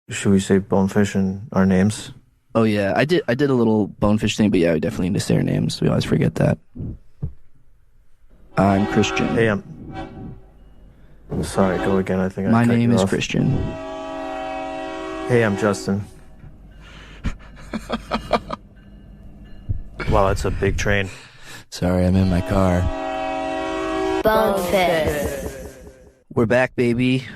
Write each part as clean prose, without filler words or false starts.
should we say Bonefish and our names? Oh yeah, I did a little Bonefish thing, but yeah, we definitely need to say our names. We always forget that. I'm Christian. Hey, I'm sorry, go again. I think My I cut name you is off. Christian. Hey, I'm Justin. Wow, that's a big train. Sorry, I'm in my car. Bonefish. We're back, baby.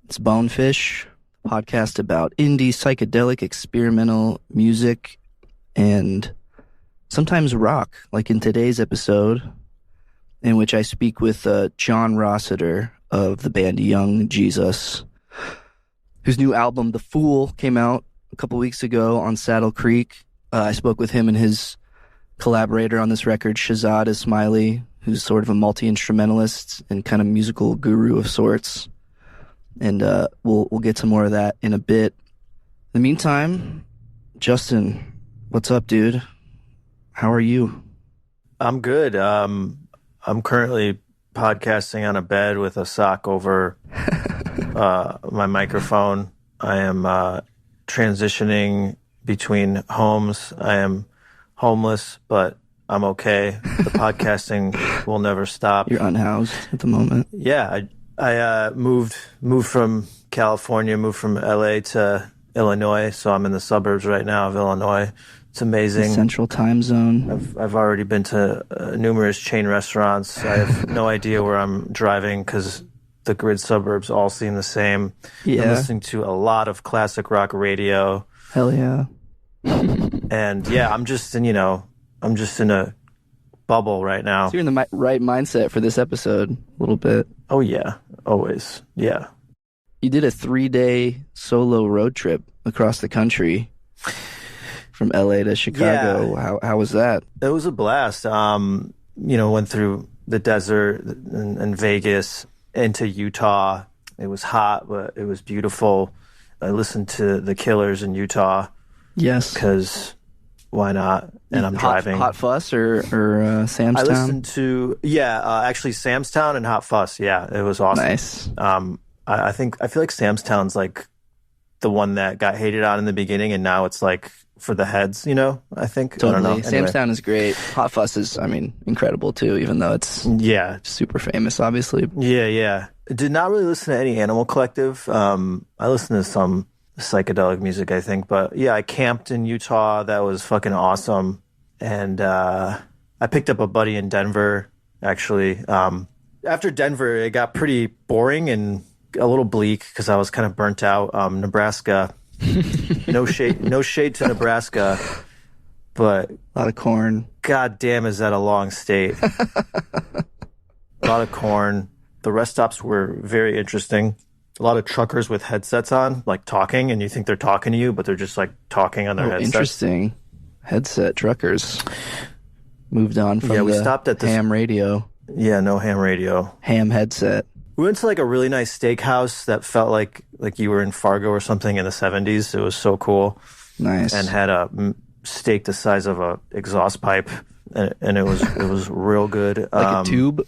It's Bonefish, a podcast about indie, psychedelic, experimental music, and sometimes rock, like in today's episode, in which I speak with John Rossiter of the band Young Jesus, whose new album, The Fool, came out a couple weeks ago on Saddle Creek. I spoke with him and his collaborator on this record, Shahzad Ismaily, who's sort of a multi-instrumentalist and kind of musical guru of sorts. And we'll get to more of that in a bit. In the meantime, Justin, what's up, dude? How are you? I'm good. I'm currently podcasting on a bed with a sock over my microphone. I am transitioning between homes. I am homeless, but I'm okay. The podcasting will never stop. You're unhoused at the moment. Yeah, I moved from California, moved from LA to Illinois, so I'm in the suburbs right now of Illinois. It's amazing. The Central Time Zone. I've already been to numerous chain restaurants. I have no idea where I'm driving because the grid suburbs all seem the same. Yeah. I'm listening to a lot of classic rock radio. Hell yeah. And yeah, I'm just in a bubble right now. So you're in the right mindset for this episode a little bit. Oh yeah, always. Yeah. You did a 3-day solo road trip across the country from LA to Chicago. Yeah. How was that? It was a blast. Went through the desert and Vegas into Utah. It was hot, but it was beautiful. I listened to the Killers in Utah. Yes. Because why not? And I'm driving. Hot Fuss or Sam's I Town? listened to, actually Sam's Town and Hot Fuss. Yeah, it was awesome. Nice. I feel like Sam's Town's like the one that got hated on in the beginning, and now it's like for the heads, I think. Totally. I don't know. Sam's Anyway. Town is great. Hot Fuss is, incredible too, even though it's super famous, obviously. Yeah. Did not really listen to any Animal Collective. I listened to some psychedelic music, I think. But yeah, I camped in Utah. That was fucking awesome. And I picked up a buddy in Denver, actually. After Denver, it got pretty boring and a little bleak because I was kind of burnt out. Nebraska, no shade to Nebraska, but A lot of corn. God damn, is that a long state? A lot of corn. The rest stops were very interesting. A lot of truckers with headsets on, like talking, and you think they're talking to you, but they're just like talking on their headsets. Interesting. Headset truckers. Moved on from we stopped at this ham radio. Yeah, no ham radio. Ham headset. We went to like a really nice steakhouse that felt like you were in Fargo or something in the 70s. It was so cool. Nice. And had a steak the size of a exhaust pipe, and it was real good. Like a tube?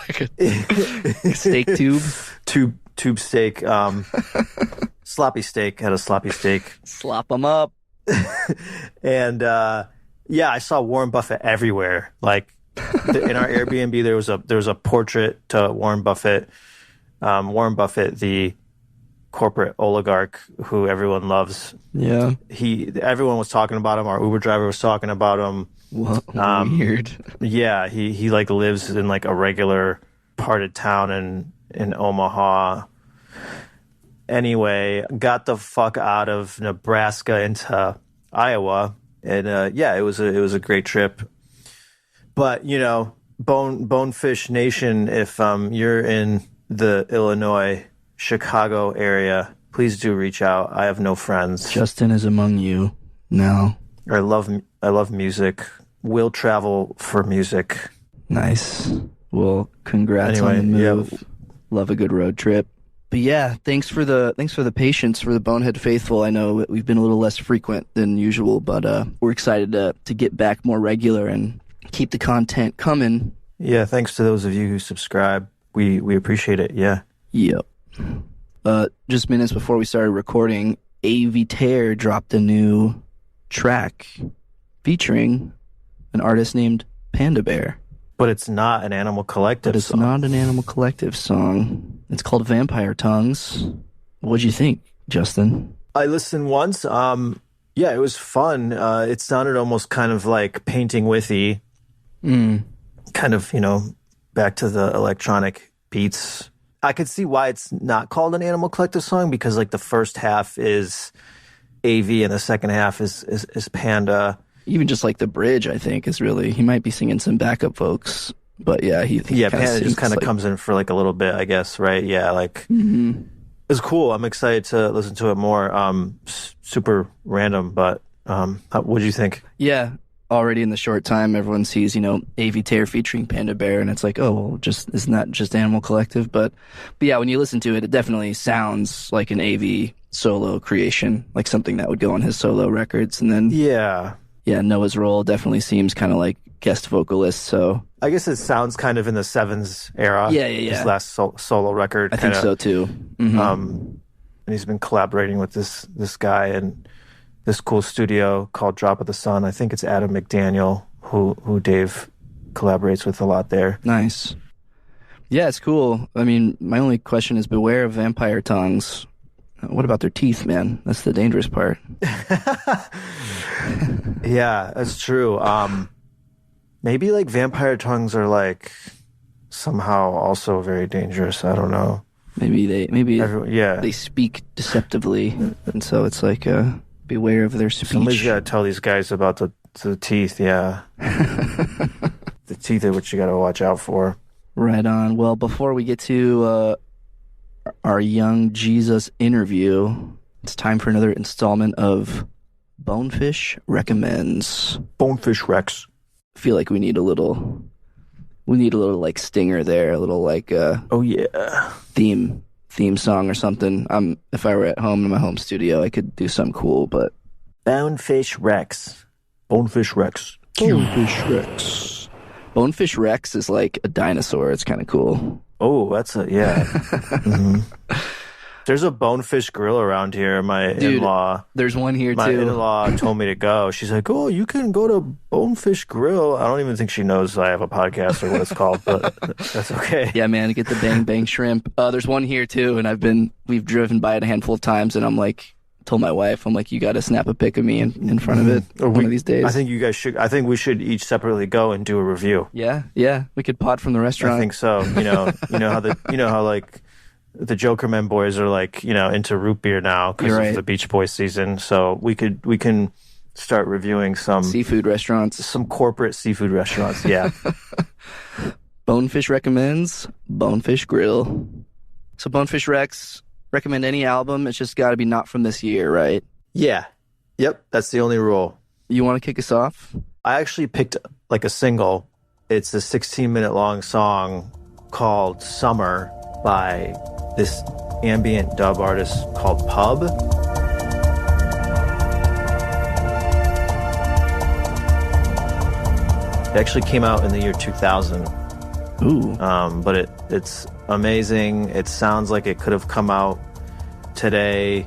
Like a steak tube? Tube steak. Sloppy steak. Had a sloppy steak. Slop them up. And I saw Warren Buffett everywhere. Like in our Airbnb, there was a portrait to Warren Buffett. Warren Buffett, the corporate oligarch who everyone loves. Yeah. Everyone was talking about him. Our Uber driver was talking about him. Weird. Yeah, he like lives in like a regular part of town in Omaha. Anyway, got the fuck out of Nebraska into Iowa, and it was a great trip. But Bonefish Nation, if you're in the Illinois, Chicago area, please do reach out. I have no friends. Justin is among you now. I love music. Will travel for music. Nice. Well, congrats on the move. Yeah. Love a good road trip. But yeah, thanks for the patience for the Bonehead Faithful. I know we've been a little less frequent than usual, but we're excited to get back more regular and keep the content coming. Yeah, thanks to those of you who subscribe. We appreciate it. Yeah. Yep. just minutes before we started recording, Avey Tare dropped a new track featuring an artist named Panda Bear. But it's not an Animal Collective But it's song. not an Animal Collective song. It's called Vampire Tongues. What'd you think, Justin? I listened once. Yeah, it was fun. It sounded almost kind of like Painting Withy. Kind of, back to the electronic beats. I could see why it's not called an Animal Collective song, because like the first half is Avey and the second half is Panda. Even just like the bridge, I think, is really, he might be singing some backup folks, but yeah, Panda just kind of comes in for like a little bit, I guess, right? Yeah, like it's cool. I'm excited to listen to it more. Super random, but what do you think? Yeah, already in the short time, everyone sees, Avey Tare featuring Panda Bear, and it's like, oh, well, isn't that just Animal Collective? But yeah, when you listen to it, it definitely sounds like an Avey solo creation, like something that would go on his solo records. And then yeah, Noah's Role definitely seems kind of like guest vocalist. So I guess it sounds kind of in the Sevens era. Yeah. His last solo record. I think so too. And he's been collaborating with this guy in this cool studio called Drop of the Sun. I think it's Adam McDaniel who Dave collaborates with a lot there. Nice. Yeah, it's cool. I mean, my only question is, beware of vampire tongues. What about their teeth, man? That's the dangerous part. Yeah, that's true. Maybe like vampire tongues are like somehow also very dangerous. I don't know. Maybe they speak deceptively, and so it's like beware of their speech. Somebody's got to tell these guys about the teeth. Yeah, the teeth are what you got to watch out for. Right on. Well, before we get to our Young Jesus interview, it's time for another installment of Bonefish Recommends. Bonefish Rex. I feel like we need a little like stinger there, a little like oh yeah, theme song or something. If I were at home in my home studio, I could do something cool, but Bonefish Rex. Bonefish Rex. Bonefish Rex. Bonefish Rex is like a dinosaur. It's kind of cool. Oh, that's mm-hmm. There's a Bonefish Grill around here. My in-law. There's one here, my too. My in-law told me to go. She's like, oh, you can go to Bonefish Grill. I don't even think she knows I have a podcast or what it's called, but that's okay. Yeah, man, get the bang bang shrimp. There's one here, too, and we've driven by it a handful of times, and I'm like, told my wife, I'm like, you got to snap a pic of me in front of it one of these days. I think you guys should. I think we should each separately go and do a review. Yeah, we could pod from the restaurant. I think so. You know how like the Jokermen boys are like, into root beer now because of the Beach Boys season. So we can start reviewing some seafood restaurants, some corporate seafood restaurants. Yeah. Bonefish Recommends Bonefish Grill. So Bonefish Rex recommend any album. It's just got to be not from this year, right? Yeah. Yep. That's the only rule. You want to kick us off? I actually picked like a single. It's a 16-minute long song called Summer by this ambient dub artist called Pub. It actually came out in the year 2000. Ooh. But it's amazing. It sounds like it could have come out today.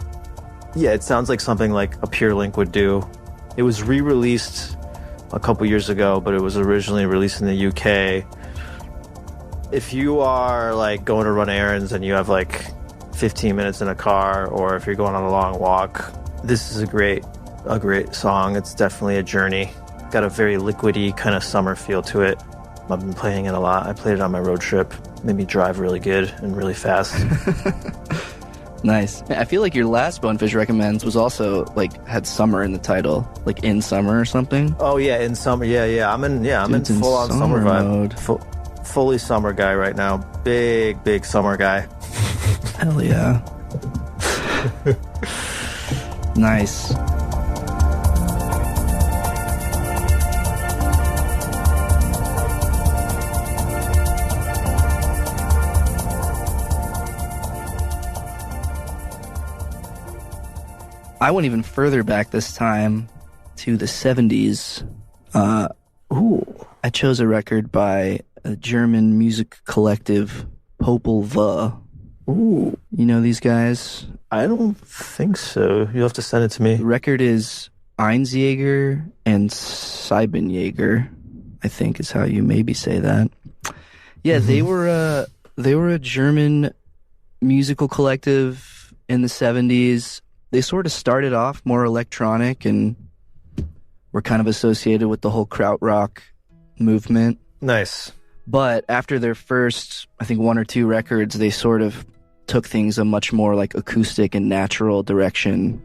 Yeah, it sounds like something like a Pure Link would do. It was re-released a couple years ago, but it was originally released in the UK. If you are like going to run errands and you have like 15 minutes in a car, or if you're going on a long walk, this is a great song. It's definitely a journey. Got a very liquidy kind of summer feel to it. I've been playing it a lot. I played it on my road trip. Made me drive really good and really fast. Nice. I feel like your last Bonefish Recommends was also like had summer in the title, like in summer or something. Oh yeah, in summer. Yeah. I'm in full on summer vibe. Fully summer guy right now. Big summer guy. Hell yeah. Nice. I went even further back this time to the 70s. I chose a record by a German music collective, Popol. Ooh. You know these guys? I don't think so. You'll have to send it to me. The record is Einsjäger and Siebenjäger, I think is how you maybe say that. Yeah, they were a German musical collective in the 70s. They sort of started off more electronic and were kind of associated with the whole krautrock movement. Nice. But after their first, I think, 1 or 2 records, they sort of took things a much more like acoustic and natural direction.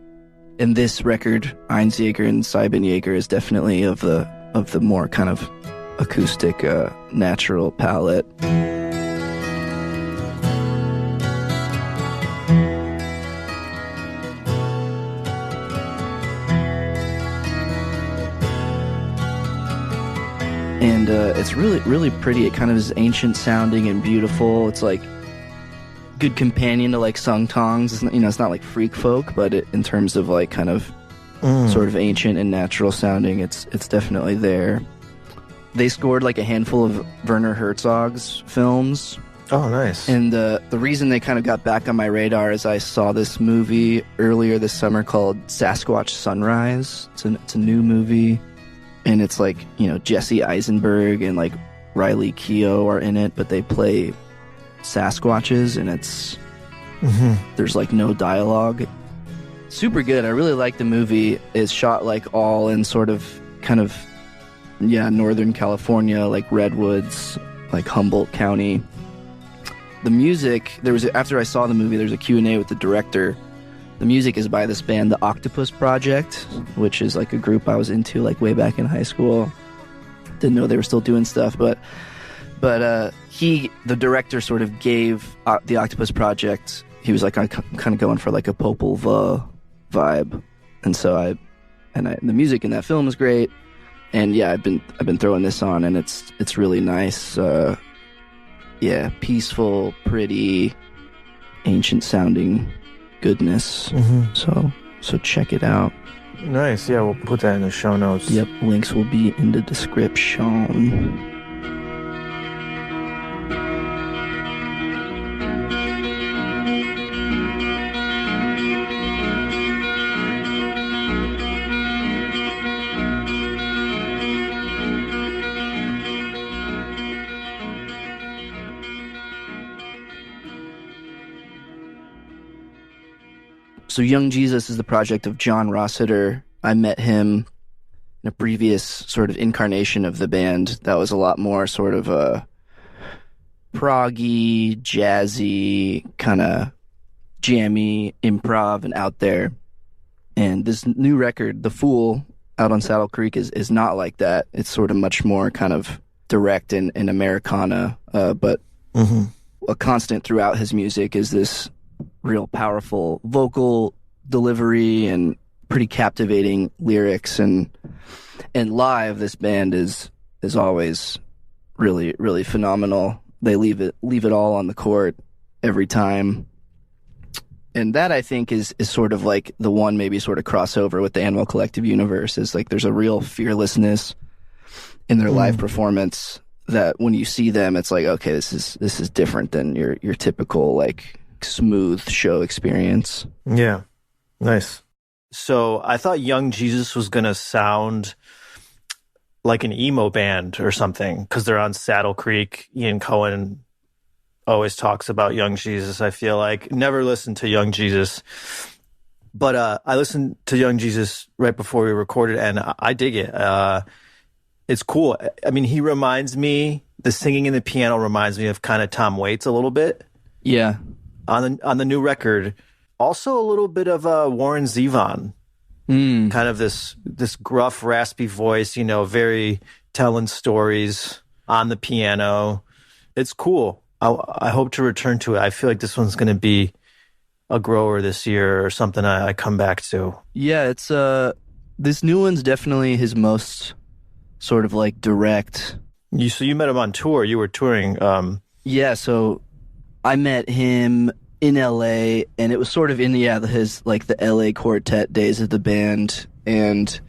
And this record, Einsjäger and Siebenjäger, is definitely of the more kind of acoustic, natural palette. And it's really, really pretty. It kind of is ancient sounding and beautiful. It's like good companion to like sung tongs. It's not, it's not like freak folk, but in terms of like kind of sort of ancient and natural sounding, it's definitely there. They scored like a handful of Werner Herzog's films. Oh, nice. And the reason they kind of got back on my radar is I saw this movie earlier this summer called Sasquatch Sunrise. It's a new movie. And it's like, Jesse Eisenberg and like Riley Keough are in it, but they play Sasquatches, and it's there's like no dialogue. Super good. I really like the movie. It's shot like all in sort of kind of Northern California, like Redwoods, like Humboldt County. The music, after I saw the movie, there's a Q&A with the director. The music is by this band, The Octopus Project, which is like a group I was into like way back in high school. Didn't know they were still doing stuff, but the director sort of gave The Octopus Project, he was like, I'm kind of going for like a Popol vibe. And so the music in that film is great. And yeah, I've been throwing this on, and it's really nice. Peaceful, pretty, ancient sounding goodness. So check it out. Nice. Yeah, we'll put that in the show notes. Yep, links will be in the description. So Young Jesus is the project of John Rossiter. I met him in a previous sort of incarnation of the band that was a lot more sort of a proggy, jazzy, kind of jammy, improv, and out there. And this new record, The Fool, out on Saddle Creek, is not like that. It's sort of much more kind of direct and Americana, but a constant throughout his music is this real powerful vocal delivery and pretty captivating lyrics, and live this band is always really, really phenomenal. They leave it all on the court every time. And that, I think, is sort of like the one maybe sort of crossover with the Animal Collective universe, is like there's a real fearlessness in their live performance that when you see them, it's like, okay, this is different than your typical like smooth show experience. Yeah. Nice. So I thought Young Jesus was going to sound like an emo band or something because they're on Saddle Creek. Ian Cohen always talks about Young Jesus, I feel like. Never listened to Young Jesus. But I listened to Young Jesus right before we recorded, and I dig it. It's cool. I mean, he reminds me, the singing and the piano reminds me of kind of Tom Waits a little bit. Yeah. On the new record, also a little bit of Warren Zevon, kind of this gruff, raspy voice, very telling stories on the piano. It's cool. I hope to return to it. I feel like this one's going to be a grower this year or something I come back to. Yeah, it's this new one's definitely his most sort of like direct. So you met him on tour. You were touring. Yeah, so I met him in LA, and it was sort of in his like the LA quartet days of the band, and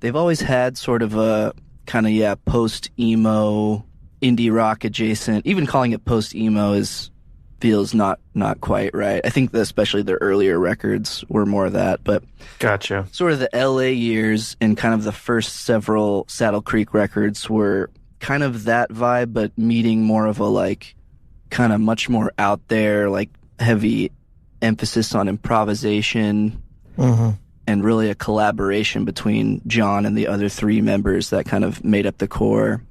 they've always had sort of a kind of post emo indie rock adjacent. Even calling it post emo feels not quite right. I think that especially the earlier records were more of that, but Gotcha. sort of the LA years and kind of the first several Saddle Creek records were kind of that vibe, but meeting more of a like kind of much more out there, like heavy emphasis on improvisation and really a collaboration between John and the other three members that kind of made up the core.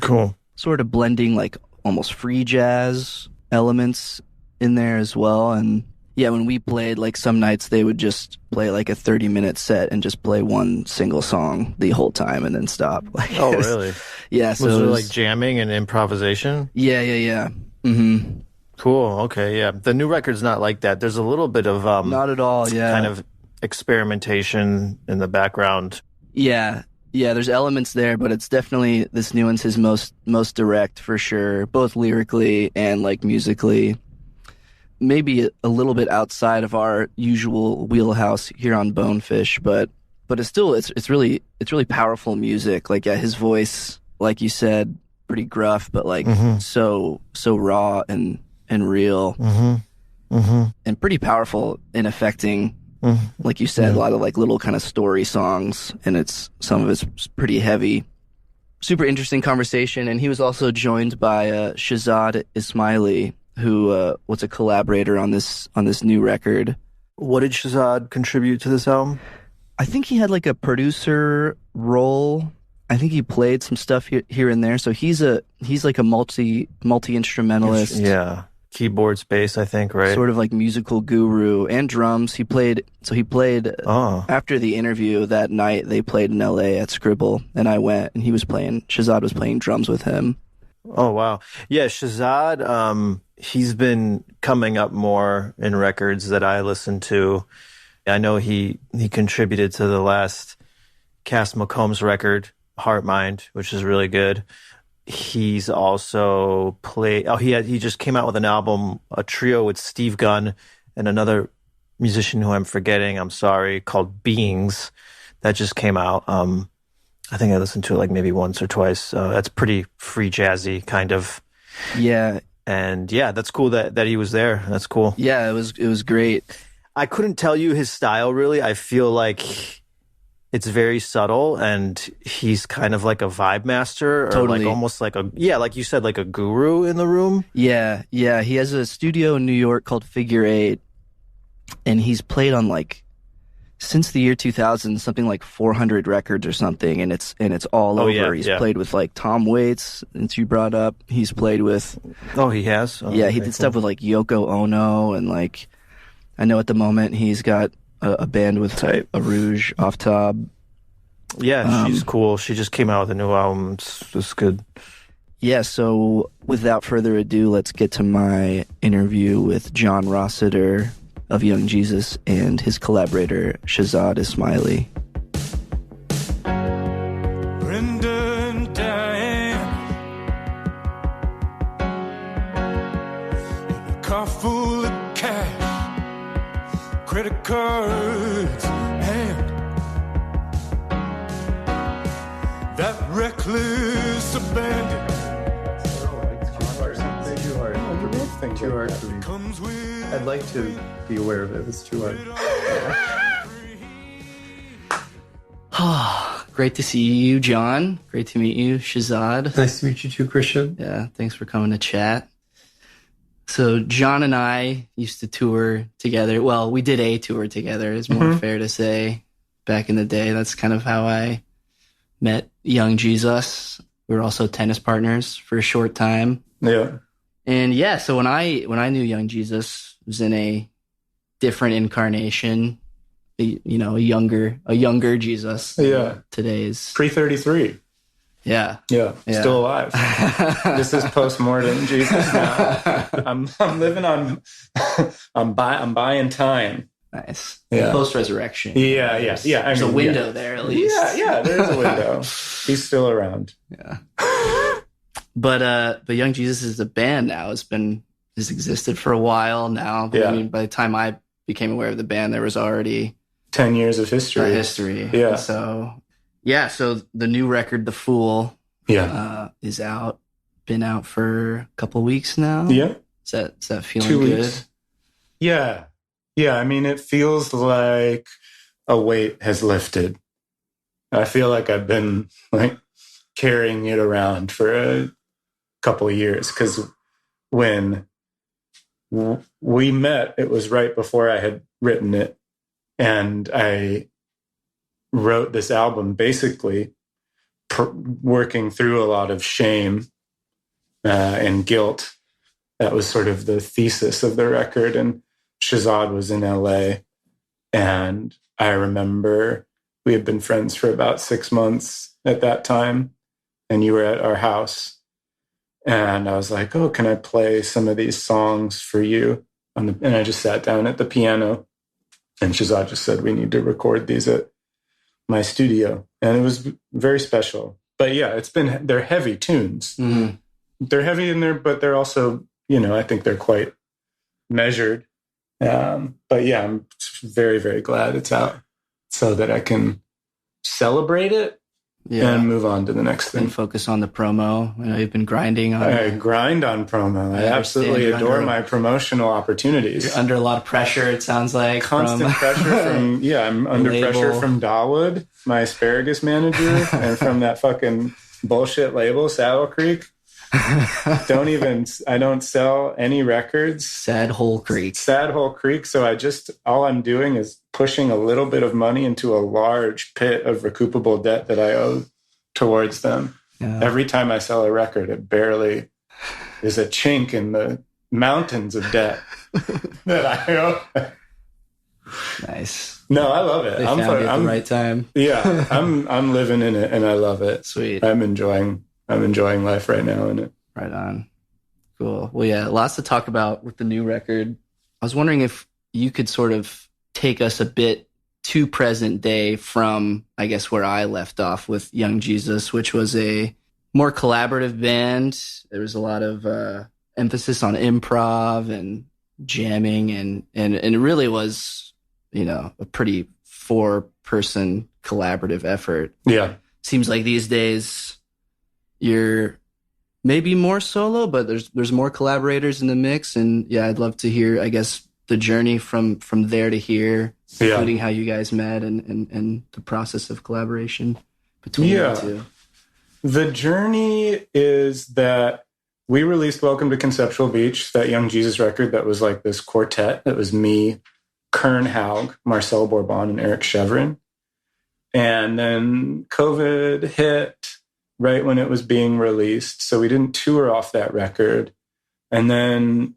Cool. Sort of blending like almost free jazz elements in there as well. And yeah, when we played, like some nights they would just play like a 30-minute set and just play one single song the whole time and then stop. Like, Oh, really? Yeah. So Was it it was like jamming and improvisation? Yeah. Mm-hmm. Cool. Okay. Yeah. The new record's not like that. There's a little bit of Not at all. Yeah. kind of experimentation in the background. Yeah. There's elements there, but it's definitely, this new one's his most direct for sure, both lyrically and like musically. Maybe a little bit outside of our usual wheelhouse here on Bonefish, but it's still it's really powerful music. Like, yeah, his voice, like you said, pretty gruff, but like so raw and real, and pretty powerful and affecting. Like you said, a lot of like little kind of story songs, and some of it's pretty heavy. Super interesting conversation, and he was also joined by Shahzad Ismaily, who was a collaborator on this new record. What did Shahzad contribute to this album? I think he had like a producer role. I think he played some stuff here and there. So he's like a multi-instrumentalist. Yeah. Keyboards, bass, I think, right? Sort of like musical guru and drums. He played after the interview that night. They played in LA at Scribble, and I went, and Shahzad was playing drums with him. Oh, wow. Yeah, Shahzad, he's been coming up more in records that I listen to. I know he contributed to the last Cass McCombs record, Heart Mind, which is really good. He's also played. Oh, he just came out with an album, a trio with Steve Gunn and another musician who I'm forgetting. I'm sorry, called Beings. That just came out. I think I listened to it like maybe once or twice. That's pretty free jazzy kind of. Yeah. And yeah, that's cool that he was there. That's cool. Yeah, it was great. I couldn't tell you his style really. I feel like it's very subtle, and he's kind of like a vibe master, or Totally. like almost like like you said, like a guru in the room. Yeah. He has a studio in New York called Figure 8, and he's played on like since the year 2000 something like 400 records or something, and it's all over. Yeah, he's played with like Tom Waits, since you brought up. He's played with He has. Oh, he okay, did stuff with like Yoko Ono, and like I know at the moment he's got a band with Tight. a Rouge off top. Yeah, she's cool. She just came out with a new album. It's good. Yeah, so without further ado, let's get to my interview with John Rossiter of Young Jesus and his collaborator Shahzad Ismaily. Brenda and Diane in a car full of cash, credit cards, and that reckless abandon Too hard for me. comes with. I'd like to be aware of it. It's too hard. Great to see you, John. Great to meet you, Shahzad. Nice to meet you too, Christian. Yeah, thanks for coming to chat. So John and I used to tour together. Well, we did a tour together, is more fair to say, back in the day. That's kind of how I met Young Jesus. We were also tennis partners for a short time. Yeah. And yeah, so when I knew Young Jesus, it was in a different incarnation, a younger Jesus. Yeah. Today's Pre-33. Yeah. Yeah. Yeah. Still alive. This is post-mortem Jesus now. I'm living on I'm buying time. Nice. Yeah. Post-resurrection. Yeah. There's a window there at least. Yeah, there is a window. He's still around. Yeah. But Young Jesus is a band now. Has existed for a while now. But Yeah. I mean, by the time I became aware of the band, there was already 10 years of history. history. Yeah. So the new record, The Fool, Yeah. is out. Been out for a couple weeks now. Yeah. Is that feeling 2 good? weeks. Yeah. I mean, it feels like a weight has lifted. I feel like I've been like carrying it around for a couple of years, because when we met, it was right before I had written it, and I wrote this album basically working through a lot of shame and guilt. That was sort of the thesis of the record. And Shahzad was in LA, and I remember we had been friends for about 6 months at that time, and you were at our house, and I was like, oh, can I play some of these songs for you? And I just sat down at the piano, and Shahzad just said, we need to record these at my studio. And it was very special. But yeah, they're heavy tunes. Mm-hmm. They're heavy in there, but they're also, I think they're quite measured. But yeah, I'm very, very glad it's out so that I can celebrate it and move on to the next thing. And focus on the promo. I know you've been grinding on I grind on promo. I absolutely adore my promotional opportunities. You're under a lot of pressure, it sounds like. Constant pressure from, I'm under pressure from Dawood, my asparagus manager, and from that fucking bullshit label, Saddle Creek. I don't sell any records. Sad Hole Creek. So all I'm doing is pushing a little bit of money into a large pit of recoupable debt that I owe towards them. Yeah. Every time I sell a record, it barely is a chink in the mountains of debt that I owe. Nice. No, I love it. I'm found you at the right time. Yeah, I'm living in it, and I love it. Sweet. I'm enjoying life right now in it. Right on. Cool. Well, yeah, lots to talk about with the new record. I was wondering if you could sort of take us a bit to present day from, I guess, where I left off with Young Jesus, which was a more collaborative band. There was a lot of emphasis on improv and jamming, and it really was, a pretty 4-person collaborative effort. Yeah. Seems like these days you're maybe more solo, but there's more collaborators in the mix. And yeah, I'd love to hear, I guess, the journey from there to here, including how you guys met and the process of collaboration between the two. The journey is that we released Welcome to Conceptual Beach, that Young Jesus record that was like this quartet. That was me, Kern Haug, Marcel Bourbon, and Eric Chevron. And then COVID hit right when it was being released. So we didn't tour off that record. And then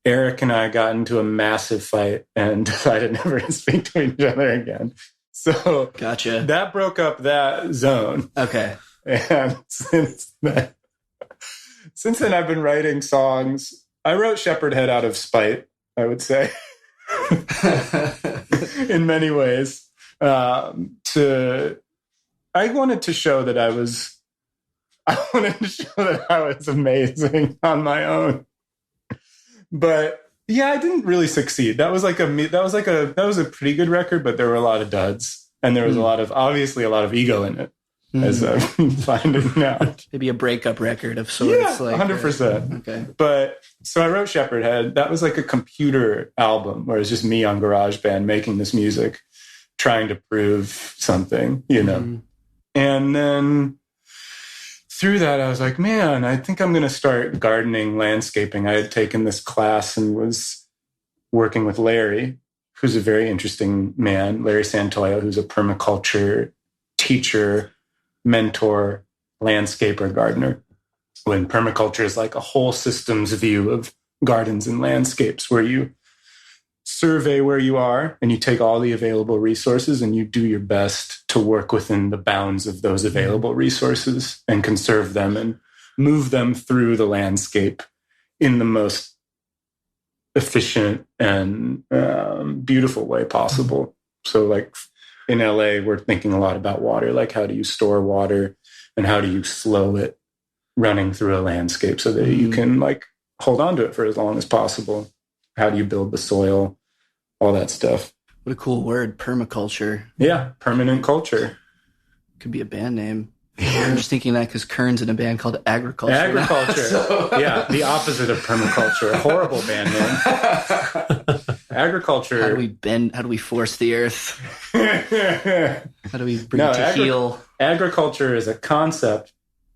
Eric and I got into a massive fight and decided never to speak to each other again. So gotcha. That broke up that zone. Okay. And since then I've been writing songs. I wrote Shepherd Head out of spite, I would say, in many ways. I wanted to show that I was amazing on my own. But yeah, I didn't really succeed. That was a pretty good record, but there were a lot of duds, and there was obviously a lot of ego in it, as I'm finding out. Maybe a breakup record of sorts. Yeah, 100%. Okay. But so I wrote Shepherd Head. That was like a computer album where it was just me on GarageBand making this music, trying to prove something, And then through that, I was like, man, I think I'm going to start gardening, landscaping. I had taken this class and was working with Larry, who's a very interesting man, Larry Santoyo, who's a permaculture teacher, mentor, landscaper, gardener. When permaculture is like a whole systems view of gardens and landscapes, where you survey where you are and you take all the available resources and you do your best to work within the bounds of those available resources and conserve them and move them through the landscape in the most efficient and beautiful way possible. So like in LA, we're thinking a lot about water, like how do you store water and how do you slow it running through a landscape so that you can like hold on to it for as long as possible. How do you build the soil? All that stuff. What a cool word, permaculture. Yeah, permanent culture. Could be a band name. I'm just thinking that because Kern's in a band called Agriculture. Agriculture. Yeah, the opposite of permaculture. A horrible band name. Agriculture. How do we force the earth? How do we bring it to heel? Agriculture is a concept.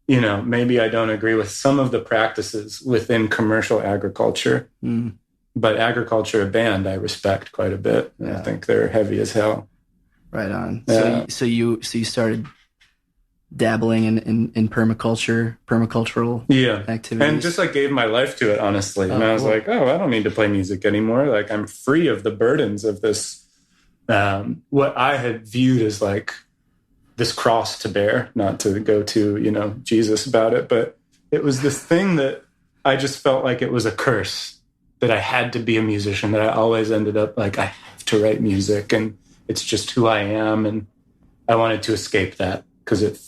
Maybe I don't agree with some of the practices within commercial agriculture, but Agriculture, a band, I respect quite a bit. Yeah. I think they're heavy as hell. Right on. Yeah. So you started dabbling in permacultural activities. And just like gave my life to it, honestly. And I was like, I don't need to play music anymore. Like, I'm free of the burdens of this, what I had viewed as like this cross to bear, not to go to, Jesus about it, but it was this thing that I just felt like it was a curse, that I had to be a musician, that I always ended up like, I have to write music and it's just who I am. And I wanted to escape that because it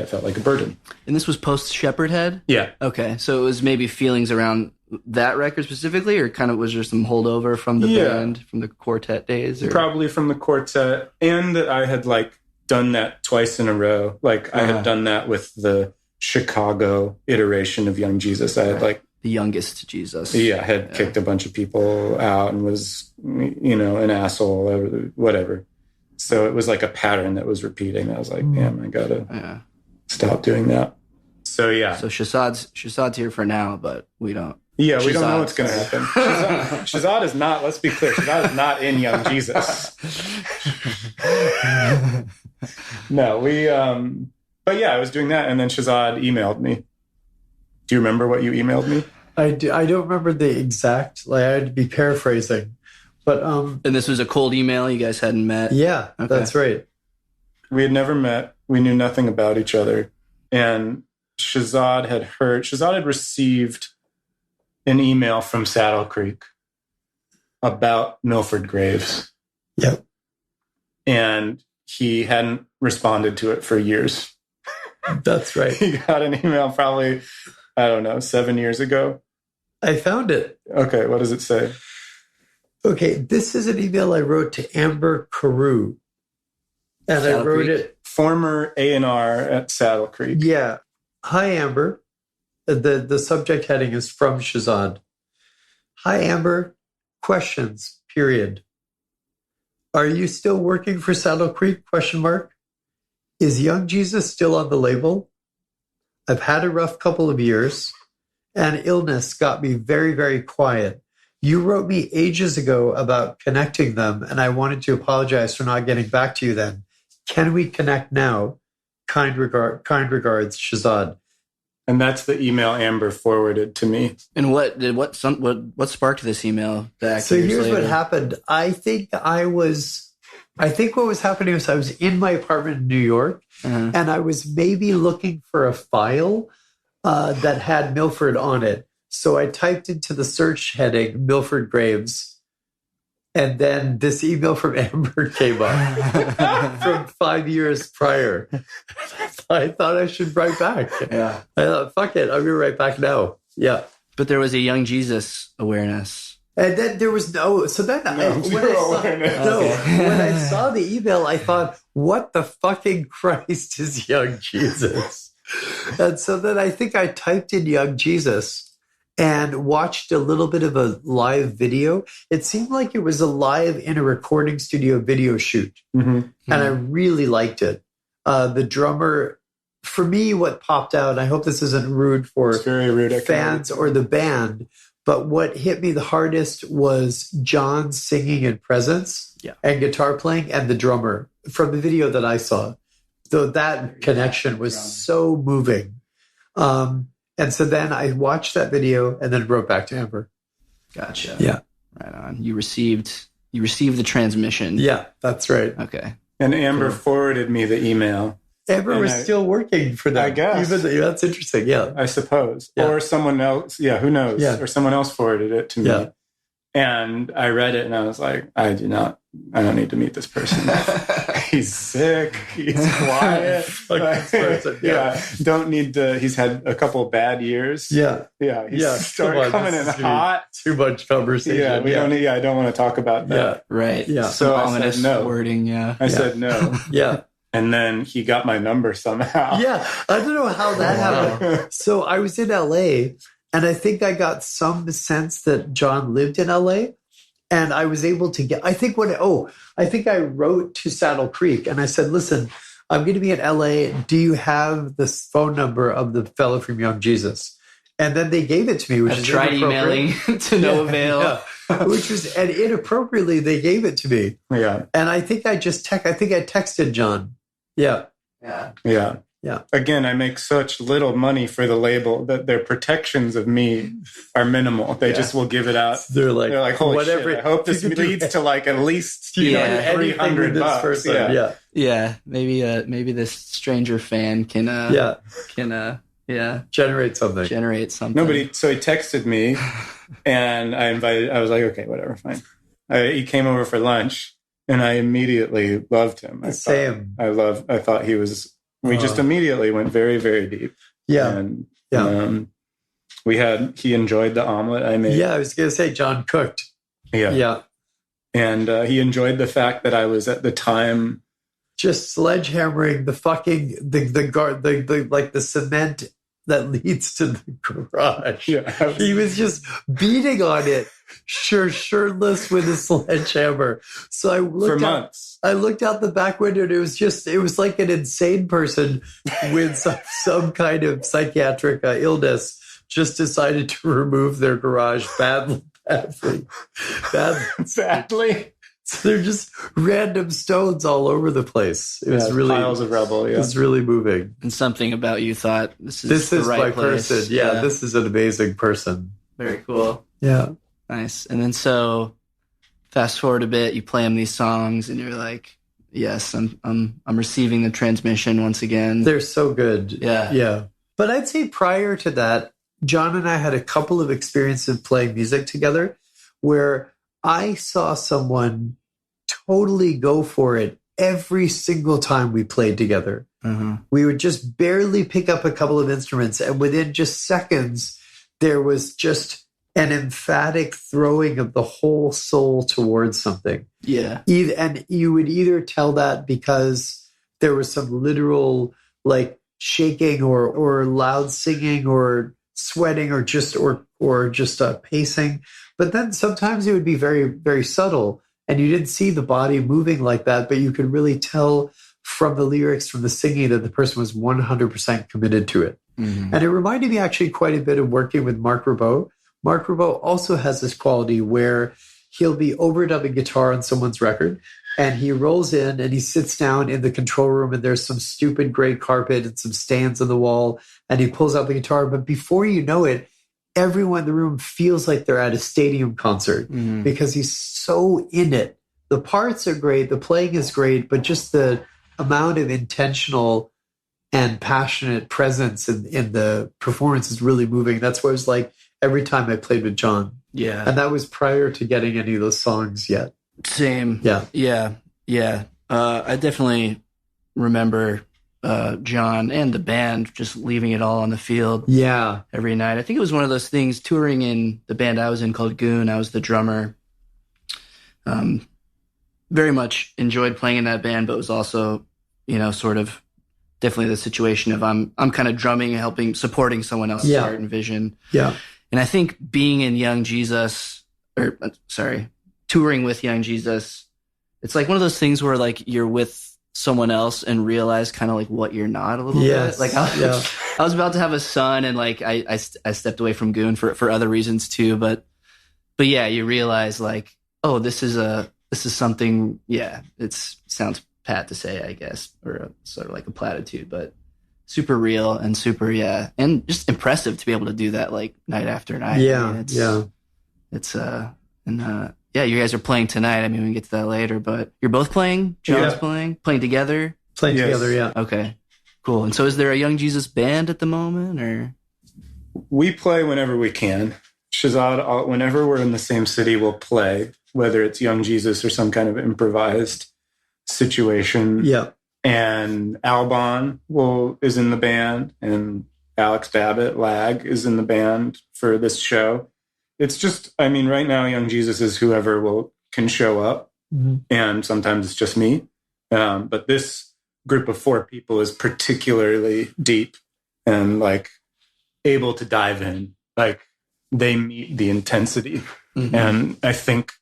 felt like a burden. And this was post Shepherdhead? Yeah. Okay. So it was maybe feelings around that record specifically, or kind of was there some holdover from the band, from the quartet days? Or? Probably from the quartet, and that I had like done that twice in a row. Like I had done that with the Chicago iteration of Young Jesus. I had like the youngest Jesus. Yeah, I had kicked a bunch of people out and was, an asshole or whatever. So it was like a pattern that was repeating. I was like, damn, I gotta stop doing that. So yeah. So Shahzad's here for now, but we don't. Yeah, we don't know what's going to happen. Shahzad is not, let's be clear, Shahzad is not in Young Jesus. No, but yeah, I was doing that, and then Shahzad emailed me. Do you remember what you emailed me? I do. I don't remember the exact, I had to be paraphrasing. But and this was a cold email, you guys hadn't met? Yeah, okay. That's right. We had never met. We knew nothing about each other. And Shahzad had received an email from Saddle Creek about Milford Graves. Yep. And he hadn't responded to it for years. That's right. He got an email probably, 7 years ago. I found it. Okay, what does it say? Okay, this is an email I wrote to Amber Carew. And Saddle I wrote Creek? it. Former A&R at Saddle Creek. Yeah. Hi, Amber. The subject heading is from Shahzad. Hi, Amber. Questions, period. Are you still working for Saddle Creek? ? Is Young Jesus still on the label? I've had a rough couple of years, and illness got me very, very quiet. You wrote me ages ago about connecting them, and I wanted to apologize for not getting back to you then. Can we connect now? Kind regards, Shahzad. And that's the email Amber forwarded to me. And what sparked this email? So here's what happened. I think what was happening was I was in my apartment in New York, and I was maybe looking for a file that had Milford on it. So I typed into the search heading Milford Graves, and then this email from Amber came up from 5 years prior. I thought I should write back. Yeah. I thought, fuck it, I'm going to write back now. Yeah. But there was a Young Jesus awareness. And then there was when I saw the email, I thought, what the fucking Christ is Young Jesus? And so then I think I typed in Young Jesus and watched a little bit of a live video. It seemed like it was a live in a recording studio video shoot. And I really liked it. The drummer, for me, what popped out, I hope this isn't rude for fans or the band, but what hit me the hardest was John singing in presence and guitar playing, and the drummer from the video that I saw. So that connection was so moving. And so then I watched that video and then wrote back to Amber. Gotcha. Yeah. Right on. You received the transmission. Yeah, that's right. Okay. And Amber forwarded me the email. Amber was still working for that. I guess. That's interesting. Yeah. I suppose. Yeah. Or someone else. Yeah, who knows? Yeah. Or someone else forwarded it to me. Yeah. And I read it and I was like, I don't need to meet this person. He's sick. He's quiet. Don't need to. He's had a couple of bad years. Yeah. Yeah. He's started coming in hot. Too much conversation. Yeah. I don't want to talk about that. Yeah. Right. Yeah. So ominous I said no. wording. Yeah. I said no. Yeah. And then he got my number somehow. Yeah, I don't know how that happened. So I was in LA, and I think I got some sense that John lived in LA, and I was able to get. I think I wrote to Saddle Creek, and I said, "Listen, I'm going to be in LA. Do you have the phone number of the fellow from Young Jesus?" And then they gave it to me, which I've is tried emailing to no avail. Yeah. And inappropriately they gave it to me. Yeah. And I think I texted John. Yeah. Yeah. Yeah. Yeah. Again, I make such little money for the label that their protections of me are minimal. They just will give it out. They're like, holy whatever, shit, I hope this leads to like at least $300. Yeah. Maybe this stranger fan can generate something. So he texted me and I was like, okay, whatever, fine. He came over for lunch and I immediately loved him. I thought he was, we just immediately went very, very deep. Yeah. And he enjoyed the omelet I made. Yeah. I was going to say John cooked. Yeah. Yeah. And he enjoyed the fact that I was at the time just sledgehammering the fucking the cement that leads to the garage. Yeah, he was just beating on it, shirtless with a sledgehammer. So I looked out the back window, and it was like an insane person with some kind of psychiatric illness just decided to remove their garage badly. So they're just random stones all over the place. It was really piles of rubble. Yeah. It was really moving. And something about you thought this is my right place. person. Yeah, this is an amazing person. Very cool. Yeah, nice. And then so fast forward a bit, you play him these songs, and you're like, yes, I'm receiving the transmission once again. They're so good. Yeah, yeah. But I'd say prior to that, John and I had a couple of experiences playing music together where I saw someone totally go for it every single time we played together. Mm-hmm. We would just barely pick up a couple of instruments, and within just seconds, there was just an emphatic throwing of the whole soul towards something. Yeah. And you would either tell that because there was some literal like shaking or loud singing or sweating or just pacing. But then sometimes it would be very, very subtle, and you didn't see the body moving like that, but you could really tell from the lyrics, from the singing, that the person was 100% committed to it. Mm-hmm. And it reminded me actually quite a bit of working with Marc Ribot. Marc Ribot also has this quality where he'll be overdubbing guitar on someone's record, and he rolls in and he sits down in the control room, and there's some stupid gray carpet and some stands on the wall, and he pulls out the guitar. But before you know it, everyone in the room feels like they're at a stadium concert because he's so in it. The parts are great, the playing is great, but just the amount of intentional and passionate presence in the performance is really moving. That's what it was like every time I played with John. Yeah. And that was prior to getting any of those songs yet. Same. Yeah. Yeah. I definitely remember John and the band just leaving it all on the field. Yeah. Every night. I think it was one of those things, touring in the band I was in called Goon. I was the drummer. Very much enjoyed playing in that band, but it was also, sort of definitely the situation of I'm kind of drumming, helping, supporting someone else's art and vision. Yeah. And I think being in touring with Young Jesus, it's like one of those things where like you're with someone else and realize kind of like what you're not a little bit. Like I was about to have a son, and like I stepped away from Goon for other reasons too. But yeah, you realize like, oh, this is something. Yeah, it sounds pat to say, I guess, or sort of like a platitude, but super real and super and just impressive to be able to do that like night after night. Yeah, I mean, you guys are playing tonight. I mean, we can get to that later, but you're both playing? John's playing together? Playing together, yeah. Okay, cool. And so is there a Young Jesus band at the moment, or? We play whenever we can. Shahzad, whenever we're in the same city, we'll play, whether it's Young Jesus or some kind of improvised situation. Yeah. And Alban is in the band, and Alex Babbitt, Lag, is in the band for this show. It's just, I mean, right now, Young Jesus is whoever can show up. Mm-hmm. And sometimes it's just me. But this group of 4 people is particularly deep and like able to dive in. Like they meet the intensity. Mm-hmm. And I think,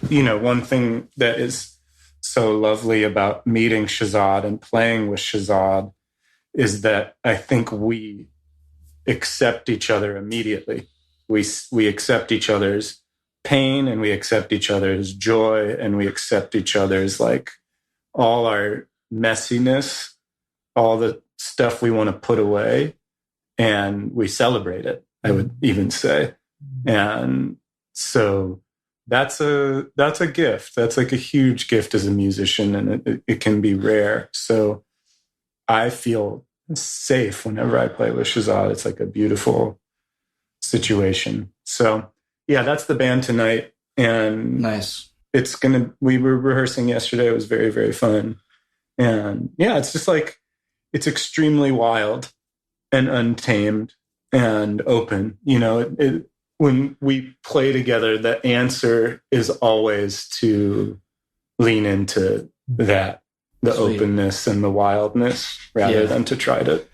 one thing that is so lovely about meeting Shahzad and playing with Shahzad is that I think we accept each other immediately. We accept each other's pain, and we accept each other's joy, and we accept each other's like all our messiness, all the stuff we want to put away, and we celebrate it, I would even say. And so that's a gift. That's like a huge gift as a musician, and it can be rare. So I feel safe whenever I play with Shahzad. It's like a beautiful situation. So yeah, that's the band tonight. And nice. We were rehearsing yesterday. It was very, very fun. And yeah, it's just like, it's extremely wild and untamed and open. When we play together, the answer is always to lean into that, the Sweet. Openness and the wildness, rather than to try to,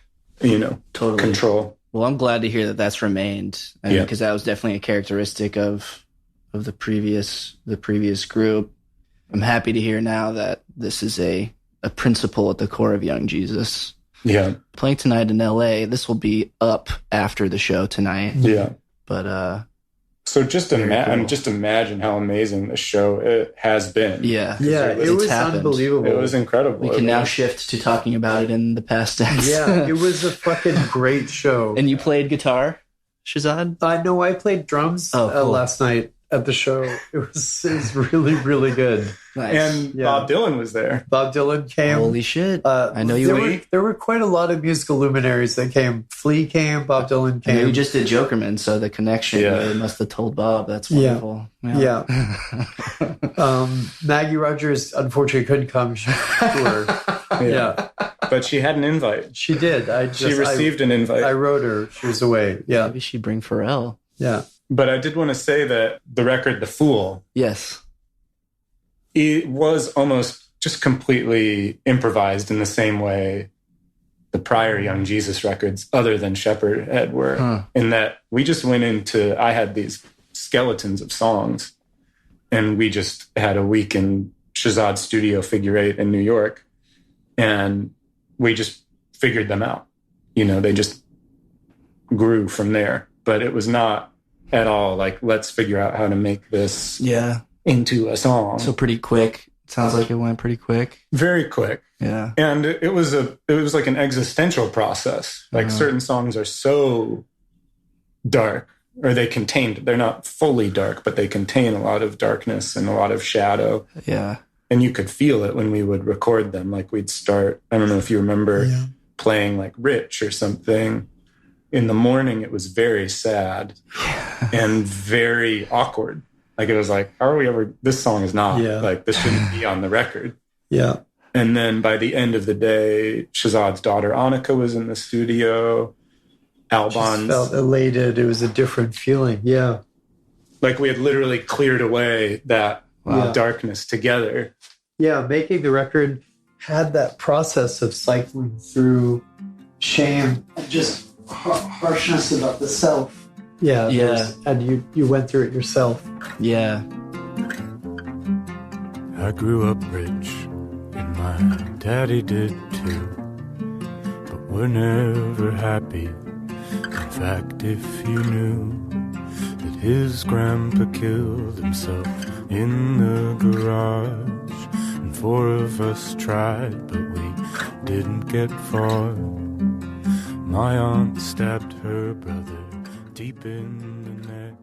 totally control. Well, I'm glad to hear that that's remained. Because that was definitely a characteristic of the previous group. I'm happy to hear now that this is a principle at the core of Young Jesus. Yeah. Playing tonight in LA, this will be up after the show tonight. Yeah. But so just imagine how amazing the show it has been. Yeah. Yeah, it was unbelievable. It was incredible. We can now shift to talking about it in the past tense. Yeah, it was a fucking great show. And you played guitar, Shahzad? No, I played drums cool. last night at the show. It was really, really good. Nice. And Bob Dylan was there. Bob Dylan came. Holy shit. I know you were. There were quite a lot of musical luminaries that came. Flea came, Bob Dylan came. You just did Jokerman, so the connection must have told Bob. That's wonderful. Yeah. Maggie Rogers, unfortunately, couldn't come. She toured. Yeah. But she had an invite. She did. She received an invite. I wrote her. She was away. Yeah. Maybe she'd bring Pharrell. Yeah. But I did want to say that the record, The Fool. Yes. It was almost just completely improvised in the same way the prior Young Jesus records, other than Shepherdhead, were. In that we just went into, I had these skeletons of songs, and we just had a week in Shahzad's studio, Figure 8 in New York, and we just figured them out. They just grew from there. But it was not at all like, let's figure out how to make this into a song. So pretty quick. It sounds like it went pretty quick. Very quick. Yeah. And it was like an existential process. Like certain songs are so dark, or they're not fully dark, but they contain a lot of darkness and a lot of shadow. Yeah. And you could feel it when we would record them. Like we'd start, I don't know if you remember playing like Rich or something. In the morning, it was very sad and very awkward. Like, it was like, how are we ever, this song is not, like, this shouldn't be on the record. Yeah. And then by the end of the day, Shahzad's daughter, Annika, was in the studio. Alban's. Felt elated. It was a different feeling. Yeah. Like, we had literally cleared away that darkness together. Yeah, making the record had that process of cycling through shame and just harshness about the self. Yeah. And you went through it yourself. Yeah. I grew up rich, and my daddy did too. But we're never happy. In fact, if you knew that his grandpa killed himself in the garage, and 4 of us tried, but we didn't get far. My aunt stabbed her brother deep in the neck.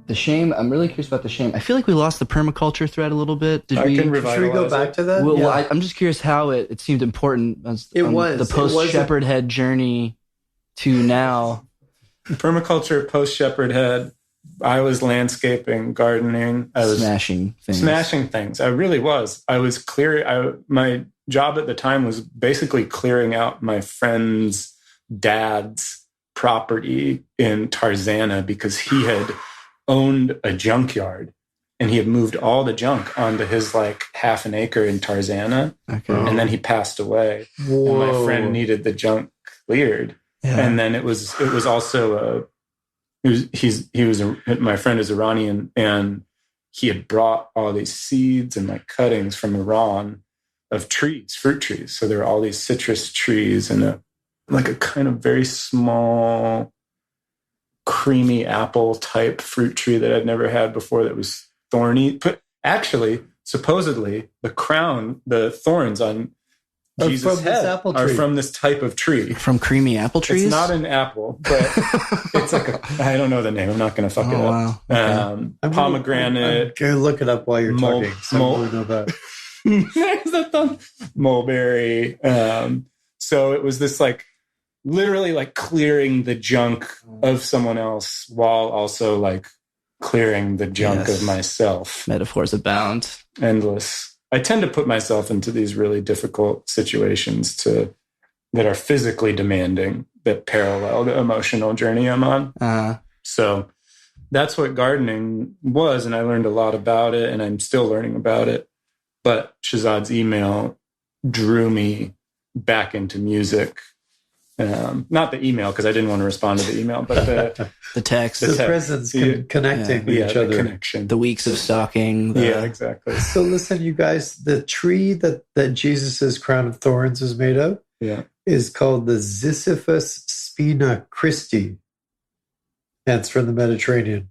The shame, I'm really curious about the shame. I feel like we lost the permaculture thread a little bit. Should we go back to that? Well, I'm just curious how it seemed important the post-Shepherdhead journey to now. Permaculture, post-Shepherdhead. I was landscaping, gardening. I was smashing things. I really was. I was my job at the time was basically clearing out my friend's dad's property in Tarzana because he had owned a junkyard and he had moved all the junk onto his like half an acre in Tarzana. Okay. And then he passed away. Whoa. And my friend needed the junk cleared. Yeah. And then it was also my friend is Iranian, and he had brought all these seeds and like cuttings from Iran of trees, fruit trees. So there were all these citrus trees and a kind of very small, creamy apple type fruit tree that I'd never had before that was thorny. But actually, supposedly, the thorns on Jesus' head are from this type of tree. From creamy apple trees? It's not an apple, but it's like I don't know the name. I'm not going to fuck it up. Wow. Okay. Pomegranate. I'm going to look it up while you're talking. So I want to know about mulberry. So it was this like literally like clearing the junk of someone else while also like clearing the junk of myself. Metaphors abound. Endless. I tend to put myself into these really difficult situations that are physically demanding, that parallel the emotional journey I'm on. So that's what gardening was, and I learned a lot about it, and I'm still learning about it. But Shahzad's email drew me back into music. Not the email, because I didn't want to respond to the email, but the text. the presence connecting with each other. The connection. The weeks of stalking. Yeah, exactly. So listen, you guys, the tree that Jesus' crown of thorns is made of is called the Ziziphus spina Christi. And it's from the Mediterranean.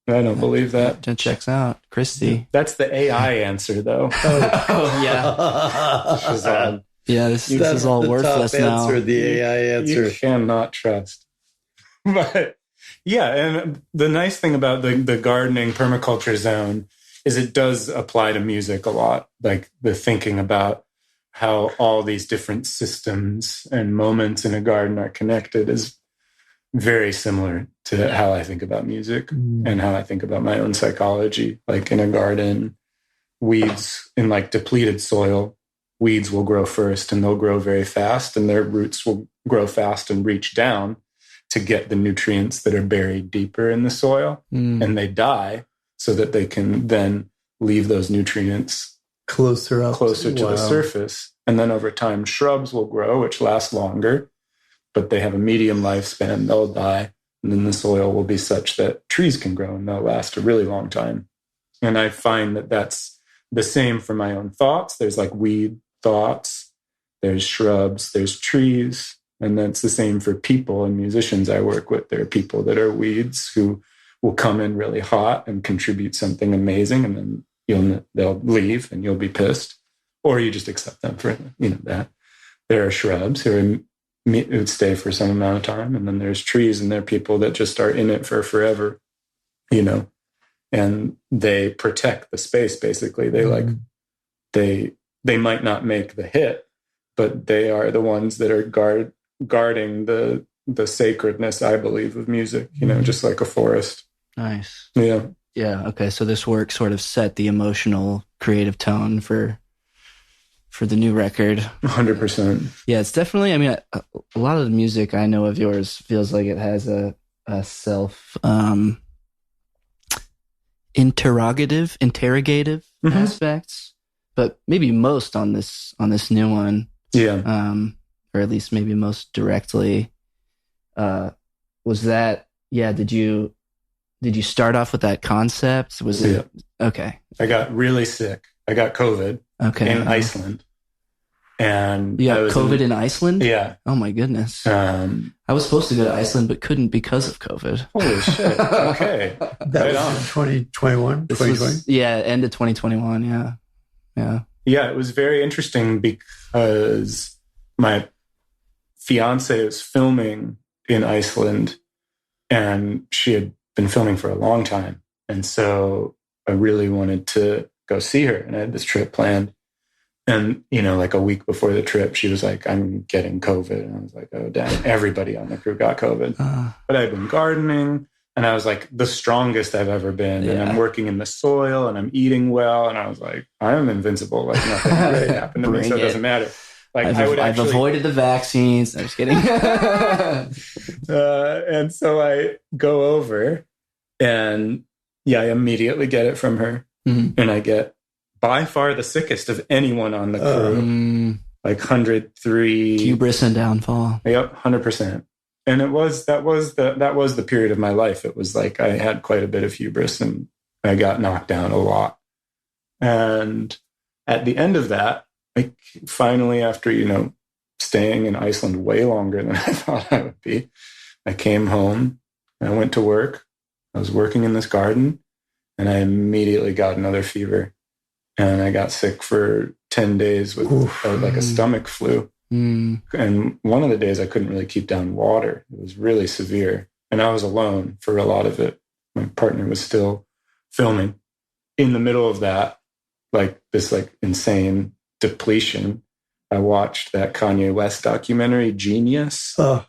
I don't believe that. That checks out. Christy. That's the AI answer, though. Oh, yeah. Shahzad. Yeah, this is all worthless now. Answer, the AI answer. You cannot trust. But yeah, and the nice thing about the gardening permaculture zone is it does apply to music a lot. Like the thinking about how all these different systems and moments in a garden are connected is very similar to how I think about music and how I think about my own psychology. Like in a garden, weeds in like depleted soil, weeds will grow first and they'll grow very fast, and their roots will grow fast and reach down to get the nutrients that are buried deeper in the soil. And they die so that they can then leave those nutrients closer to the surface. And then over time, shrubs will grow, which last longer, but they have a medium lifespan. They'll die. And then the soil will be such that trees can grow and they'll last a really long time. And I find that that's the same for my own thoughts. There's like weed thoughts, there's shrubs, there's trees. And that's the same for people and musicians I work with. There are people that are weeds who will come in really hot and contribute something amazing, and then they'll leave and you'll be pissed, or you just accept them for that. There are shrubs who would stay for some amount of time, and then there's trees, and there are people that just are in it for forever, and they protect the space. Basically, they might not make the hit, but they are the ones that are guarding the sacredness, I believe, of music, just like a forest. Nice. Yeah. Yeah. Okay. So this work sort of set the emotional, creative tone for the new record. 100%. Yeah, it's definitely, a lot of the music I know of yours feels like it has a self interrogative aspects, but maybe most on this new one. Yeah. Or at least maybe most directly. Was that, did you start off with that concept? Was it? Okay. I got really sick. I got COVID in Iceland. And you got COVID in Iceland? Yeah. Oh my goodness. I was supposed to go to Iceland, but couldn't because of COVID. Holy shit. Okay. That was in 2021? 2020? End of 2021. Yeah. Yeah. Yeah, it was very interesting because my fiance was filming in Iceland, and she had been filming for a long time. And so I really wanted to go see her, and I had this trip planned. And, like a week before the trip, she was like, I'm getting COVID. And I was like, oh, damn, everybody on the crew got COVID. But I'd been gardening, and I was like the strongest I've ever been. Yeah. And I'm working in the soil, and I'm eating well. And I was like, I am invincible. Like nothing really happened to me, so it doesn't matter. Like I've avoided the vaccines. I'm just kidding. And so I go over, and I immediately get it from her. and I get by far the sickest of anyone on the crew. Like 103 hubris and downfall. Yep, 100%. And that was the period of my life. It was like I had quite a bit of hubris and I got knocked down a lot. And at the end of that, like finally, after staying in Iceland way longer than I thought I would be, I came home and I went to work. I was working in this garden and I immediately got another fever. And I got sick for 10 days with like a stomach flu. And one of the days I couldn't really keep down water. It was really severe. And I was alone for a lot of it. My partner was still filming. In the middle of that, like this like insane depletion, I watched that Kanye West documentary, Genius. Oh.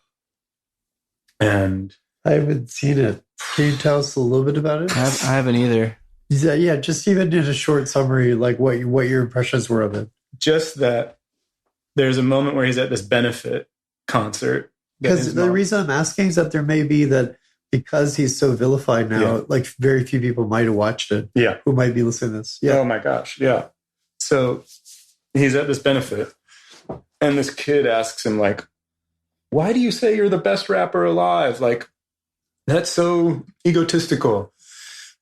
And I haven't seen it. Can you tell us a little bit about it? I haven't either. Yeah, just even in a short summary, like what your impressions were of it. Just that there's a moment where he's at this benefit concert. Because the reason I'm asking is that there may be that because he's so vilified now, like very few people might have watched it. Yeah. Who might be listening to this. Yeah. Oh my gosh. Yeah. So he's at this benefit and this kid asks him like, why do you say you're the best rapper alive? Like, that's so egotistical.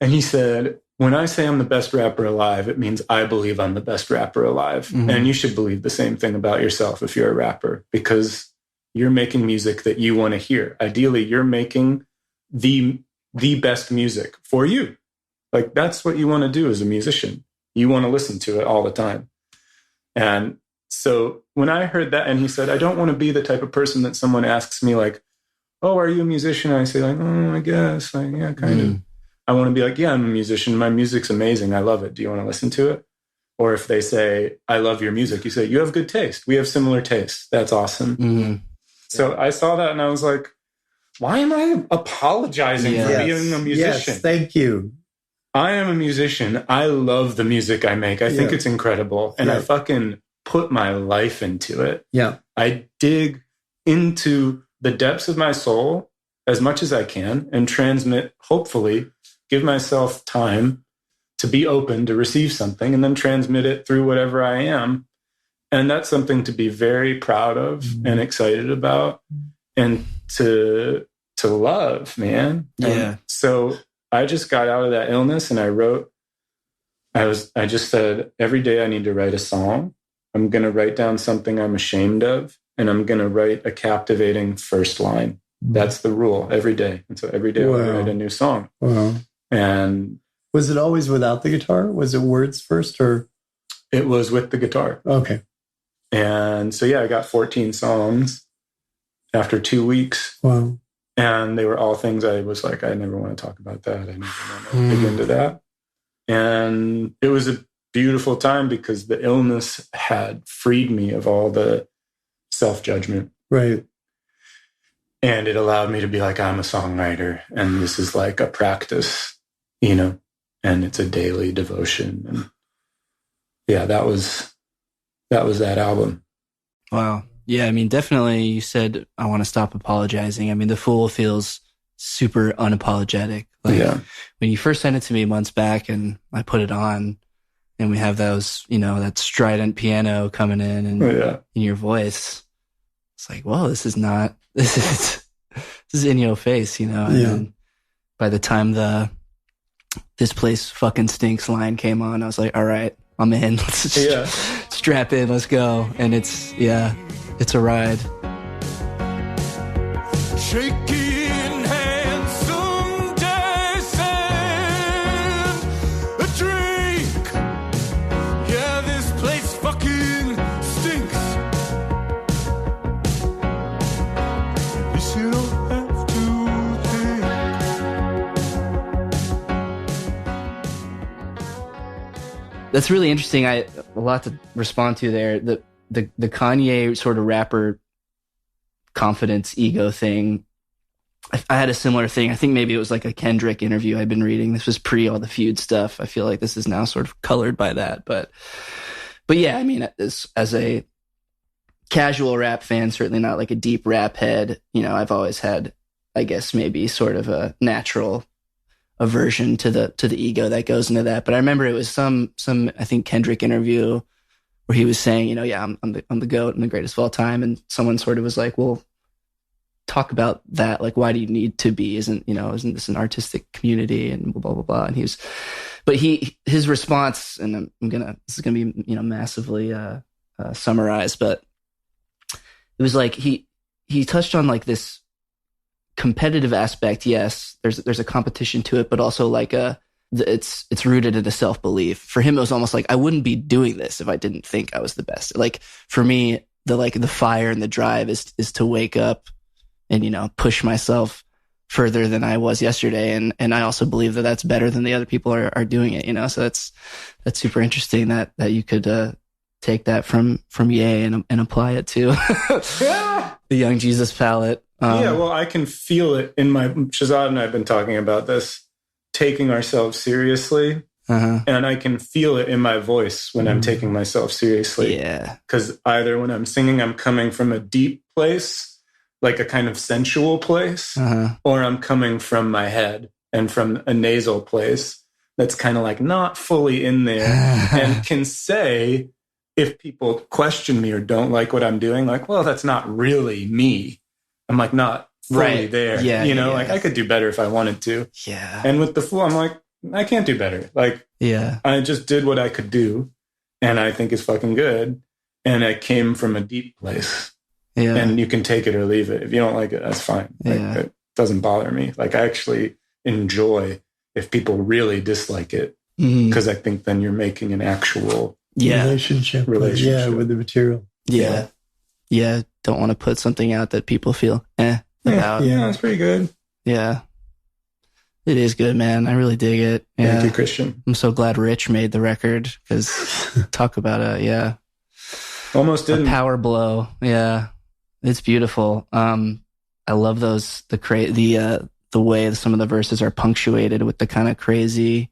And he said, when I say I'm the best rapper alive, it means I believe I'm the best rapper alive. And you should believe the same thing about yourself if you're a rapper, because you're making music that you want to hear. Ideally, you're making the best music for you. Like, that's what you want to do as a musician. You want to listen to it all the time. And so when I heard that, and he said, I don't want to be the type of person that someone asks me like, oh, are you a musician? And I say like, oh, I guess. Like, yeah, kind of. I want to be like, yeah, I'm a musician. My music's amazing. I love it. Do you want to listen to it? Or if they say, I love your music, you say, you have good taste. We have similar tastes. That's awesome. So I saw that and I was like, why am I apologizing for being a musician? Yes, thank you. I am a musician. I love the music I make. I think it's incredible. And I fucking put my life into it. Yeah. I dig into the depths of my soul as much as I can and transmit, hopefully, give myself time to be open to receive something and then transmit it through whatever I am. And that's something to be very proud of and excited about and to love, man. Yeah. And so I just got out of that illness and I just said, every day I need to write a song. I'm going to write down something I'm ashamed of, and I'm going to write a captivating first line. That's the rule every day. And so every day I write a new song. Wow. And was it always without the guitar? Was it words first or? It was with the guitar. Okay. And so, I got 14 songs after 2 weeks. Wow. And they were all things I was like, I never want to talk about that. I never want to dig into that. And it was a beautiful time because the illness had freed me of all the self-judgment. Right. And it allowed me to be like, I'm a songwriter and this is like a practice, and it's a daily devotion. And that was that album. Wow. Yeah, I mean, definitely you said, I want to stop apologizing. I mean, The Fool feels super unapologetic. Like when you first sent it to me months back and I put it on and we have those, that strident piano coming in and in your voice, it's like, whoa, this is in your face, And then by the time this place fucking stinks line came on, I was like, all right, I'm in. Let's just strap in, let's go. And it's a ride. Shaking hands, someday send a drink. Yeah, this place fucking stinks. This you don't have to think. That's really interesting. A lot to respond to there. The Kanye sort of rapper confidence ego thing. I had a similar thing. I think maybe it was like a Kendrick interview I'd been reading. This was pre all the feud stuff. I feel like this is now sort of colored by that. But yeah, I mean, as a casual rap fan, certainly not like a deep rap head, I've always had, I guess, maybe sort of a natural aversion to the ego that goes into that. But I remember it was some I think Kendrick interview where he was saying, you know, yeah, I'm the GOAT, I'm the greatest of all time, and someone sort of was like, well, talk about that. Like, why do you need to be? Isn't this an artistic community and blah blah blah? And his response, and this is gonna be, you know, massively summarized, but it was like he touched on like this competitive aspect. Yes, there's a competition to it, but also like it's rooted in a self-belief. For him, it was almost like, I wouldn't be doing this if I didn't think I was the best. Like for me, the fire and the drive is to wake up and, you know, push myself further than I was yesterday. And I also believe that that's better than the other people are doing it, you know? So that's super interesting that you could take that from Ye and apply it to the Young Jesus palette. Yeah, well, I can feel it in my... Shahzad and I have been talking about this, taking ourselves seriously. And I can feel it in my voice when I'm taking myself seriously. Yeah. Because either when I'm singing, I'm coming from a deep place, like a kind of sensual place, or I'm coming from my head and from a nasal place that's kind of like not fully in there and can say, if people question me or don't like what I'm doing, like, well, that's not really me. I'm like not fully there. Yeah, you know, like I could do better if I wanted to. Yeah. And with the flow, I'm like, I can't do better. Like, yeah, I just did what I could do, and I think it's fucking good. And I came from a deep place. Yeah. And you can take it or leave it. If you don't like it, that's fine. Like, it doesn't bother me. Like, I actually enjoy if people really dislike it, because I think then you're making an actual relationship with the material. Yeah. Don't want to put something out that people feel about. Yeah, it's pretty good. Yeah. It is good, man. I really dig it. Yeah. Thank you, Christian. I'm so glad Rich made the record, because talk about almost didn't. A power blow. Yeah. It's beautiful. I love the way some of the verses are punctuated with the kind of crazy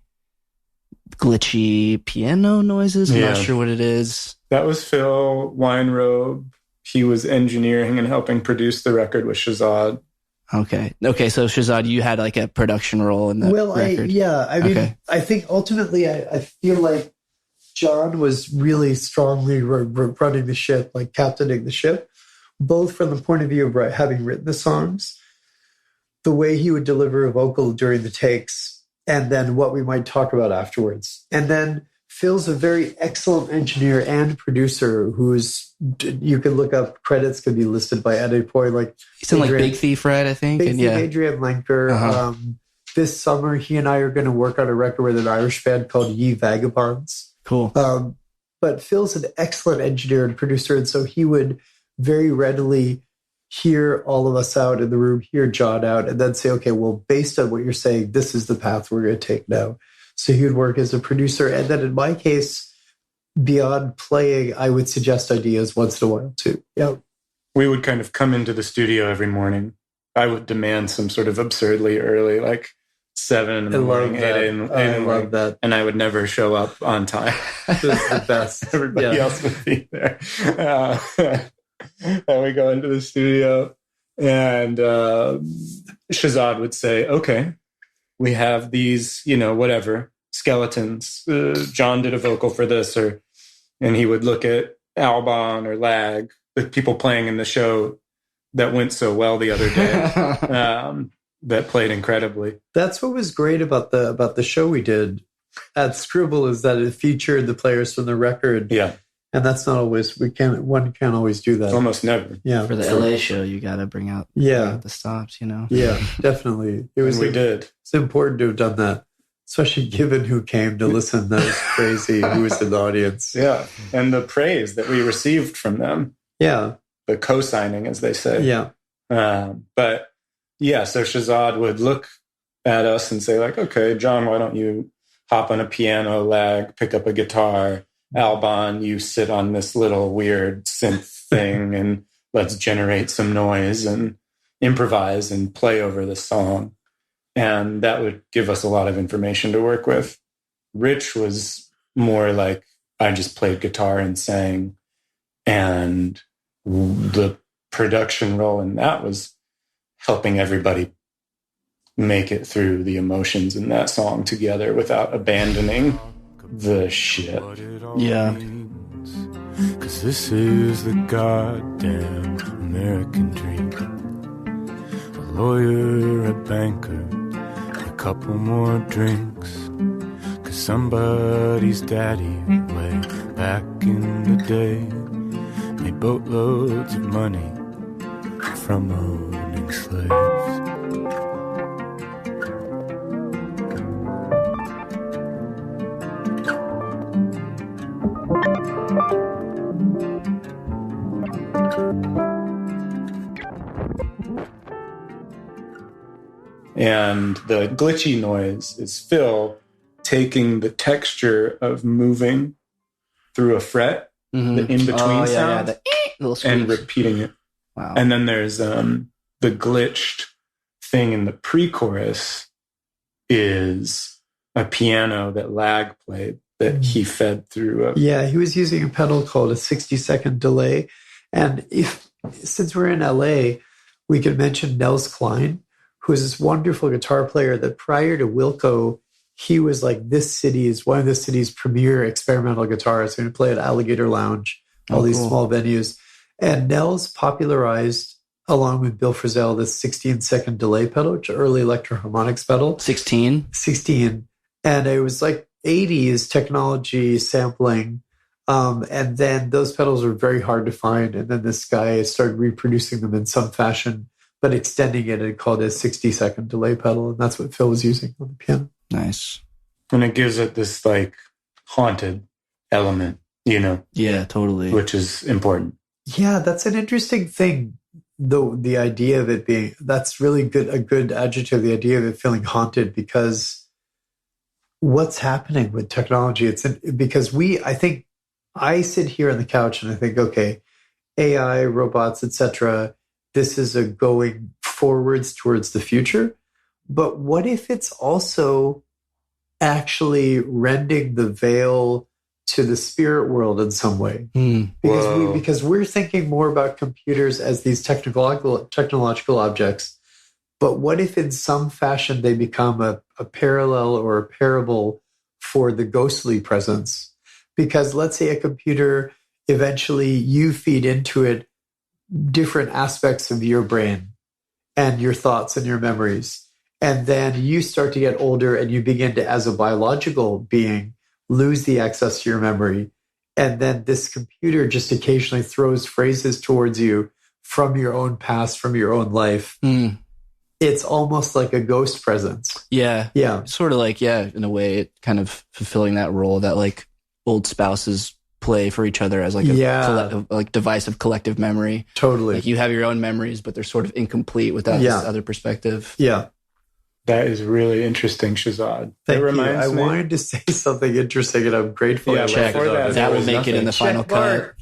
glitchy piano noises. I'm not sure what it is. That was Phil Weinrobe. He was engineering and helping produce the record with Shahzad. Okay. So Shahzad, you had like a production role in that record. I mean, I think ultimately I feel like John was really strongly running the ship, like captaining the ship, both from the point of view of having written the songs, the way he would deliver a vocal during the takes, and then what we might talk about afterwards. And then Phil's a very excellent engineer and producer you can look up, credits could be listed by Edipoi. Like he's in like Big Thief, right? I think. Big Thief, Adrian Lenker. This summer, he and I are going to work on a record with an Irish band called Ye Vagabonds. Cool. But Phil's an excellent engineer and producer, and so he would very readily hear all of us out in the room, hear John out, and then say, okay, well, based on what you're saying, this is the path we're going to take now. So he would work as a producer. And then in my case, beyond playing, I would suggest ideas once in a while too. Yeah. We would kind of come into the studio every morning. I would demand some sort of absurdly early, like 7 in the morning, 8 in I love that. And I would never show up on time. This is the best. Everybody else would be there. And we go into the studio, and Shahzad would say, okay, we have these, whatever, skeletons. John did a vocal for this, and he would look at Alban or Lag, the people playing in the show that went so well the other day, that played incredibly. That's what was great about the show we did at Scribble, is that it featured the players from the record. Yeah. And that's not always, one can't always do that. Almost never. Yeah. For the LA show, you got to bring out the stops, Yeah, definitely. We did. It's important to have done that, especially given who came to listen. That was crazy. Who was in the audience. Yeah. And the praise that we received from them. Yeah. The co-signing, as they say. Yeah. But yeah, so Shahzad would look at us and say like, okay, John, why don't you hop on a piano, Lag, pick up a guitar, Alban, you sit on this little weird synth thing and let's generate some noise and improvise and play over the song. And that would give us a lot of information to work with. Rich was more like, I just played guitar and sang. And the production role in that was helping everybody make it through the emotions in that song together without abandoning the shit. Yeah. 'Cause this is the goddamn American dream. A lawyer, a banker, a couple more drinks. 'Cause somebody's daddy way back in the day made boatloads of money from owning slaves. And the glitchy noise is Phil taking the texture of moving through a fret, the in-between sound, and repeating it. Wow. And then there's the glitched thing in the pre-chorus is a piano that Lag played that he fed through. Yeah, he was using a pedal called a 60-second delay. And since we're in LA, we could mention Nels Cline, who is this wonderful guitar player that prior to Wilco, he was like one of this city's premier experimental guitarists who would play at Alligator Lounge, all these small venues. And Nels popularized, along with Bill Frisell, this 16-second delay pedal, which is an early electro-harmonics pedal. 16? 16. And it was like 80s technology sampling. And then those pedals were very hard to find. And then this guy started reproducing them in some fashion, but extending it and called it a 60-second delay pedal. And that's what Phil was using on the piano. Nice. And it gives it this like haunted element, Yeah, totally. which is important. Yeah, that's an interesting thing. Though the idea of it being, that's really good, a good adjective, the idea of it feeling haunted, because what's happening with technology? Because I think I sit here on the couch and I think, okay, AI, robots, etc. This is a going forwards towards the future. But what if it's also actually rending the veil to the spirit world in some way? Because we're thinking more about computers as these technological objects. But what if in some fashion they become a parallel or a parable for the ghostly presence? Because let's say a computer, eventually you feed into it different aspects of your brain and your thoughts and your memories. And then you start to get older and you begin to, as a biological being, lose the access to your memory. And then this computer just occasionally throws phrases towards you from your own past, from your own life. It's almost like a ghost presence. Yeah. Yeah. Sort of like, in a way, it kind of fulfilling that role that like old spouses play for each other as like a device of collective memory. Totally. Like you have your own memories, but they're sort of incomplete without this other perspective. Yeah. That is really interesting, Shahzad. Thank you. I wanted to say something interesting, and I'm grateful. Yeah, check. That will make it in the final cut.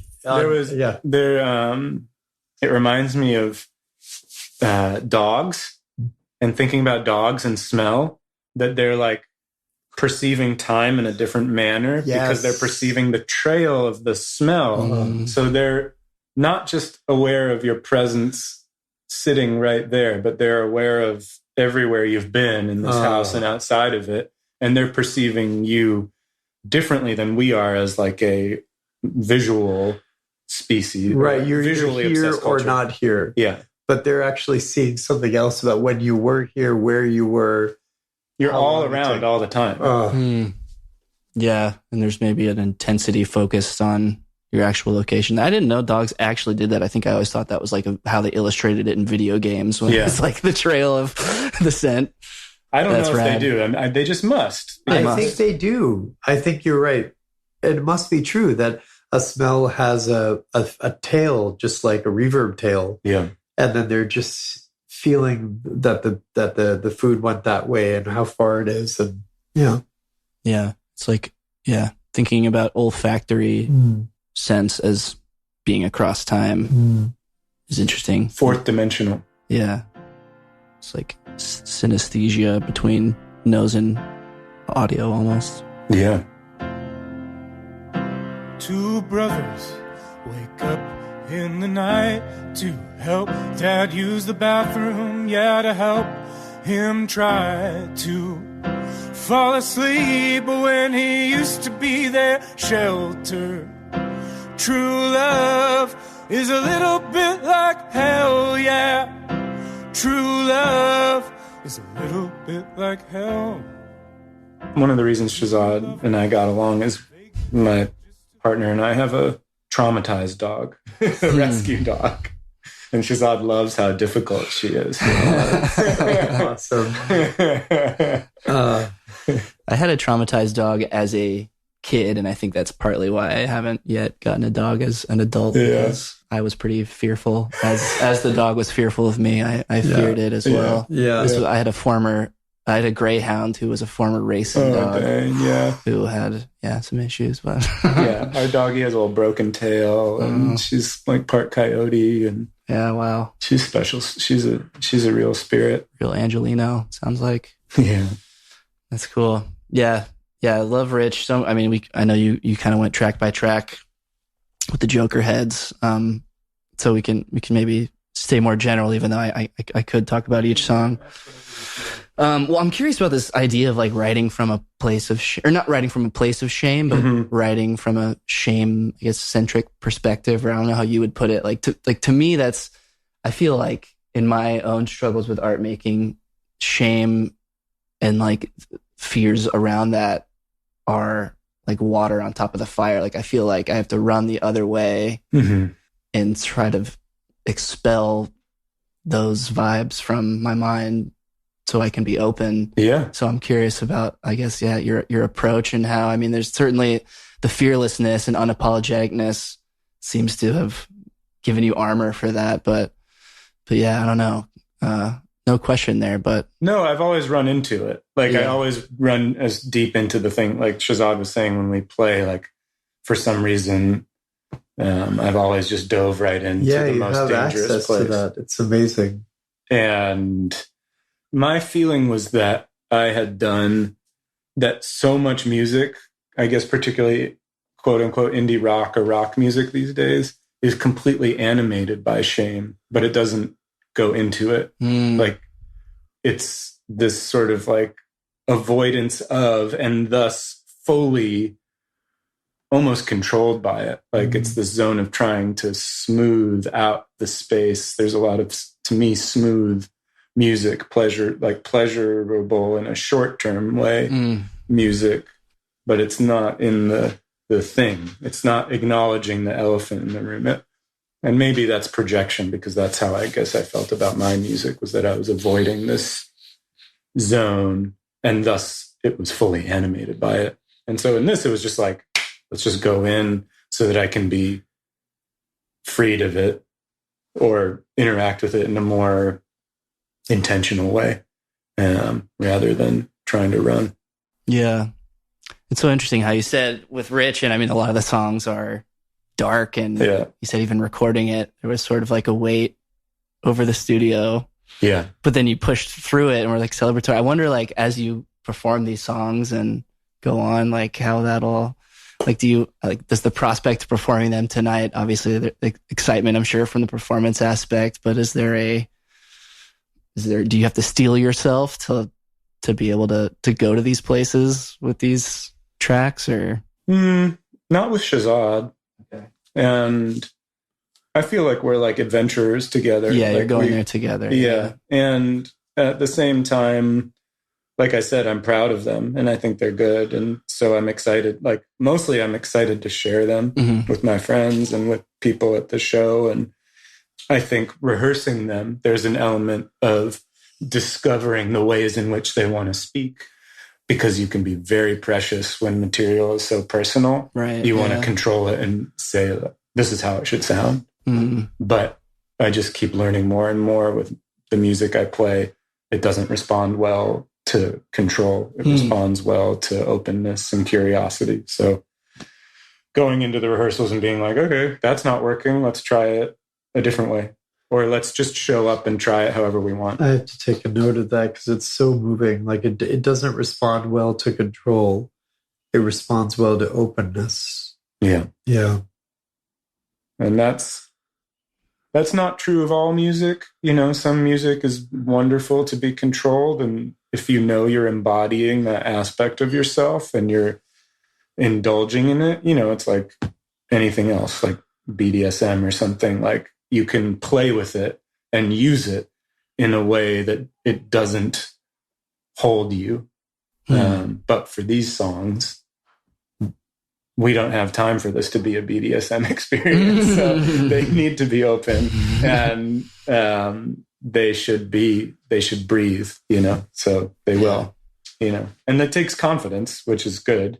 It reminds me of dogs, and thinking about dogs and smell, that they're like perceiving time in a different manner because they're perceiving the trail of the smell. So they're not just aware of your presence sitting right there, but they're aware of everywhere you've been in this house and outside of it. And they're perceiving you differently than we are as like a visual species. Right. You're visually either here obsessed or culture. not here. Yeah. But they're actually seeing something else about when you were here, where you were. You're all around all the time. Yeah. And there's maybe an intensity focused on your actual location. I didn't know dogs actually did that. I think I always thought that was like how they illustrated it in video games when it's like the trail of the scent. I don't know if they do. I mean, they just must. I think they do. I think you're right. It must be true that a smell has a tail, just like a reverb tail. Yeah. And then they're just feeling that the food went that way and how far it is. And yeah. It's like, thinking about olfactory sense as being across time is interesting. Fourth dimensional. Yeah. It's like synesthesia between nose and audio almost. Yeah. Two brothers wake up in the night to help Dad use the bathroom, to help him try to fall asleep when he used to be their shelter. True love is a little bit like hell, yeah. True love is a little bit like hell. One of the reasons Shahzad and I got along is my partner and I have a traumatized dog, a rescue dog. And Shahzad loves how difficult she is. Awesome. I had a traumatized dog as a kid, and I think that's partly why I haven't yet gotten a dog as an adult. Because I was pretty fearful, as the dog was fearful of me. I feared it as well. I had a greyhound who was a former racing dog. Dang, who had some issues, but our doggie has a little broken tail, and she's like part coyote, and wow, she's special. She's a real spirit, real Angelino. Sounds like that's cool. I love Rich. So I mean, I know you kind of went track by track with the Joker heads, so we can maybe stay more general, even though I could talk about each song. Well, I'm curious about this idea of like writing from a place of or not writing from a place of shame, but writing from a shame, I guess, centric perspective, or I don't know how you would put it. To me, that's, I feel like in my own struggles with art making, shame and like fears around that are like water on top of the fire. Like I feel like I have to run the other way and try to expel those vibes from my mind so I can be open. Yeah. So I'm curious about, I guess, your approach and how, I mean, there's certainly the fearlessness and unapologeticness seems to have given you armor for that. But I don't know. No question there, but. No, I've always run into it. Like I always run as deep into the thing. Like Shahzad was saying, when we play, like for some reason, I've always just dove right into the most dangerous place. To that. It's amazing. And my feeling was that I had done that so much music, I guess particularly quote unquote indie rock or rock music these days, is completely animated by shame, but it doesn't go into it. Like it's this sort of like avoidance of, and thus fully almost controlled by it. Like it's this zone of trying to smooth out the space. There's a lot of, to me, smooth music, pleasurable in a short-term way, music, but it's not in the thing. It's not acknowledging the elephant in the room. And maybe that's projection, because that's how I guess I felt about my music, was that I was avoiding this zone, and thus it was fully animated by it. And so in this, it was just like, let's just go in so that I can be freed of it or interact with it in a more intentional way, rather than trying to run. Yeah. It's so interesting how you said with Rich, and I mean, a lot of the songs are dark, and you said even recording it, there was sort of like a weight over the studio. Yeah. But then you pushed through it and were like celebratory. I wonder, like, as you perform these songs and go on, like how that'll, like, does the prospect of performing them tonight, obviously the excitement, I'm sure, from the performance aspect, but do you have to steel yourself to be able to go to these places with these tracks, or? Not with Shahzad. Okay. And I feel like we're like adventurers together. Yeah, like you're going there together. Yeah. And at the same time, like I said, I'm proud of them and I think they're good. And so I'm excited, like mostly I'm excited to share them with my friends and with people at the show. And I think rehearsing them, there's an element of discovering the ways in which they want to speak, because you can be very precious when material is so personal. Right. You want to control it and say, this is how it should sound. But I just keep learning more and more with the music I play. It doesn't respond well to control. It responds well to openness and curiosity. So going into the rehearsals and being like, okay, that's not working. Let's try it a different way. Or let's just show up and try it however we want. I have to take a note of that because it's so moving. Like it doesn't respond well to control. It responds well to openness. Yeah. Yeah. And that's That's not true of all music. You know, some music is wonderful to be controlled. And if you know you're embodying that aspect of yourself and you're indulging in it, you know, it's like anything else, like BDSM or something. Like you can play with it and use it in a way that it doesn't hold you. But for these songs, we don't have time for this to be a BDSM experience. So they need to be open, and they should breathe, you know, so they will, you know, and that takes confidence, which is good.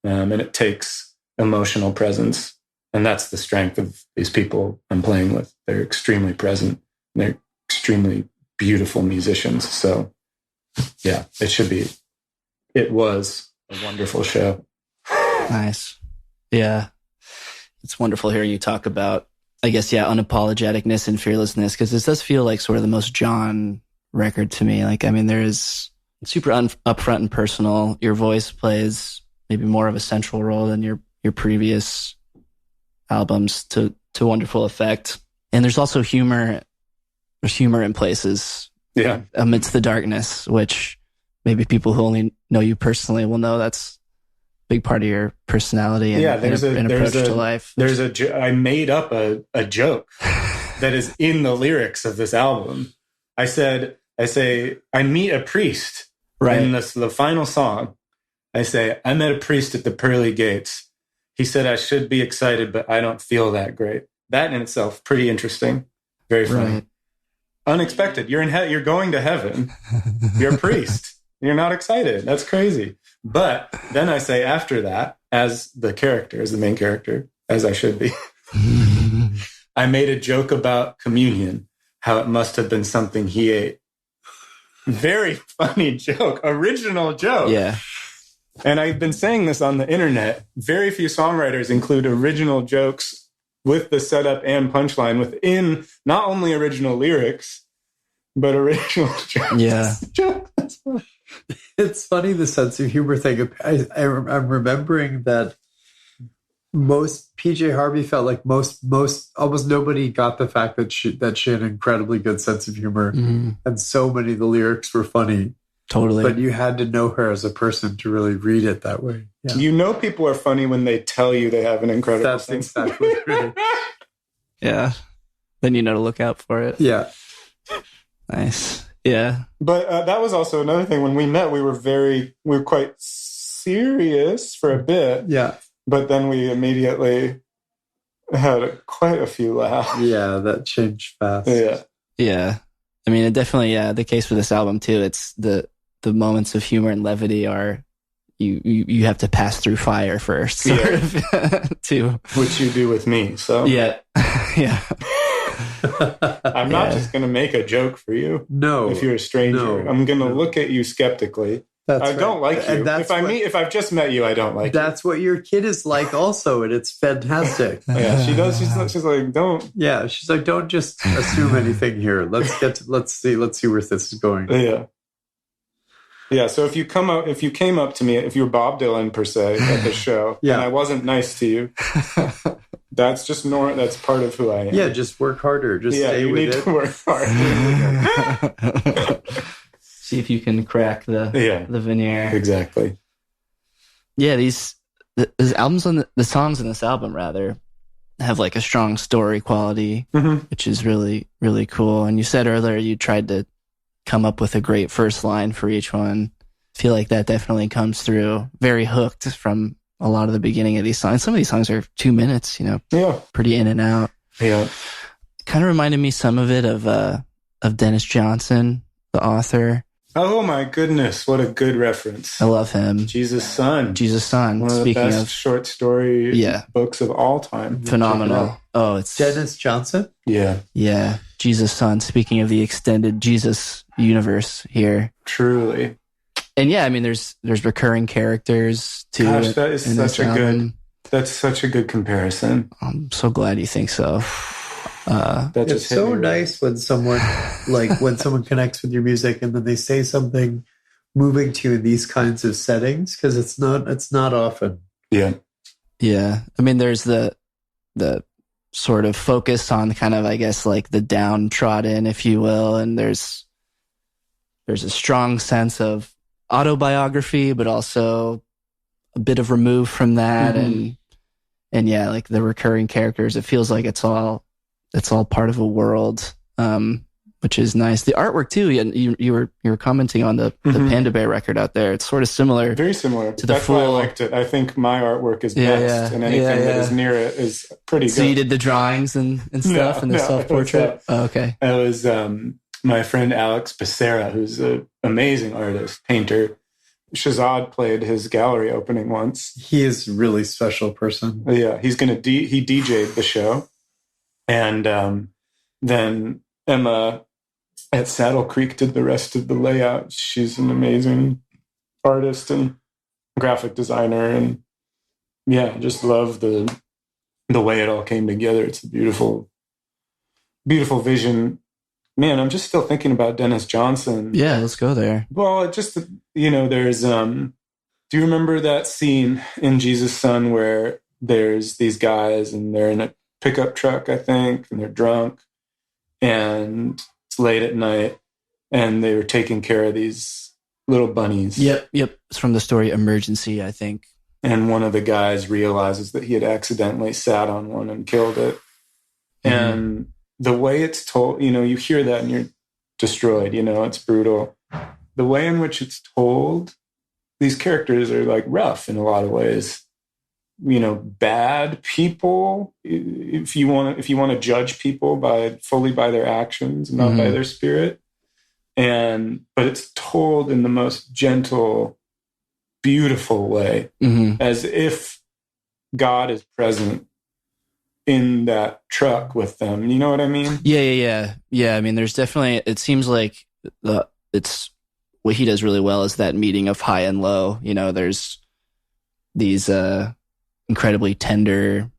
And it takes emotional presence. And that's the strength of these people I'm playing with. They're extremely present. They're extremely beautiful musicians. So yeah, it was a wonderful show. Nice. Yeah. It's wonderful hearing you talk about, I guess, yeah, unapologeticness and fearlessness, because this does feel like sort of the most John record to me. Like, I mean, there is super upfront and personal. Your voice plays maybe more of a central role than your previous albums to wonderful effect. And there's also humor. There's humor in places. Yeah. Amidst the darkness, which maybe people who only know you personally will know that's a big part of your personality and, and approach to life. I made up a joke that is in the lyrics of this album. I say, I meet a priest. Right. In the final song, I say, I met a priest at the pearly gates. He said I should be excited, but I don't feel that great. That in itself, pretty interesting. Very funny. Right. Unexpected. You're going to heaven. You're a priest. You're not excited. That's crazy. But then I say after that, as the main character, as I should be, I made a joke about communion, how it must have been something he ate. Very funny joke. Original joke. Yeah. And I've been saying this on the internet. Very few songwriters include original jokes with the setup and punchline within not only original lyrics, but original jokes. Yeah. It's funny, the sense of humor thing. I'm remembering that most PJ Harvey felt like most almost nobody got the fact that she had an incredibly good sense of humor, and so many of the lyrics were funny. Totally. But you had to know her as a person to really read it that way. Yeah. You know people are funny when they tell you they have an incredible That's sense. Exactly right. Yeah. Then you know to look out for it. Yeah. Nice. Yeah. But that was also another thing. When we met, we were quite serious for a bit. Yeah. But then we immediately had quite a few laughs. Yeah, that changed fast. Yeah. Yeah. I mean, it definitely, the case for this album too. It's the moments of humor and levity are, you have to pass through fire first, sort of, too. Which you do with me, so. Yeah. Yeah. I'm not just going to make a joke for you. No. If you're a stranger. No, I'm going to look at you skeptically. I don't like you. If I've just met you, I don't like you. That's what your kid is like also, and it's fantastic. Yeah, she does. She's like, don't. Yeah, she's like, don't just assume anything here. Let's see where this is going. Yeah. Yeah, so if you came up to me, if you were Bob Dylan per se at the show, and I wasn't nice to you, that's just that's part of who I am. Yeah, just work harder. Just stay with it. You need to work hard. See if you can crack the veneer. Exactly. Yeah, these albums the songs in this album rather have like a strong story quality, which is really, really cool. And you said earlier you tried to come up with a great first line for each one. I feel like that definitely comes through. Very hooked from a lot of the beginning of these songs. Some of these songs are 2 minutes, pretty in and out. Yeah. Kind of reminded me some of it of Dennis Johnson, the author. Oh my goodness, what a good reference. I love him. Jesus' Son. One of the best short story books of all time. Phenomenal. Oh, it's Dennis Johnson? Yeah. Yeah. Jesus' Son. Speaking of the extended Jesus universe here. Truly. And yeah, I mean there's recurring characters too. Gosh, that's such a good comparison. I'm so glad you think so. It's so nice when someone when someone connects with your music and then they say something moving to you in these kinds of settings, because it's not often. Yeah. I mean, there's the sort of focus on kind of, I guess, like the downtrodden, if you will. And there's a strong sense of autobiography, but also a bit of remove from that. And yeah, like the recurring characters, it feels like it's all part of a world, which is nice. The artwork too. You were commenting on the Panda Bear record out there. It's sort of similar, very similar. to the That's full. why I liked it. I think my artwork is best, and anything that is near it is pretty good. So you did the drawings and stuff, and the self-portrait. Oh, okay. It was my friend Alex Becerra, who's an amazing artist, painter. Shahzad played his gallery opening once. He is a really special person. Yeah, he's gonna he DJ'd the show, and then Emma at Saddle Creek did the rest of the layout. She's an amazing artist and graphic designer, and yeah, just love the way it all came together. It's a beautiful, beautiful vision. Man, I'm just still thinking about Dennis Johnson. Yeah, let's go there. Well, just, there's, do you remember that scene in Jesus' Son where there's these guys and they're in a pickup truck, I think, and they're drunk and it's late at night and they were taking care of these little bunnies. Yep. It's from the story Emergency, I think. And one of the guys realizes that he had accidentally sat on one and killed it. And the way it's told, you hear that and you're destroyed, it's brutal. The way in which it's told, these characters are like rough in a lot of ways. Bad people, if you want to judge people fully by their actions, not by their spirit. But it's told in the most gentle, beautiful way, as if God is present in that truck with them. You know what I mean? Yeah. I mean, there's definitely, it seems like it's what he does really well is that meeting of high and low. There's these incredibly tender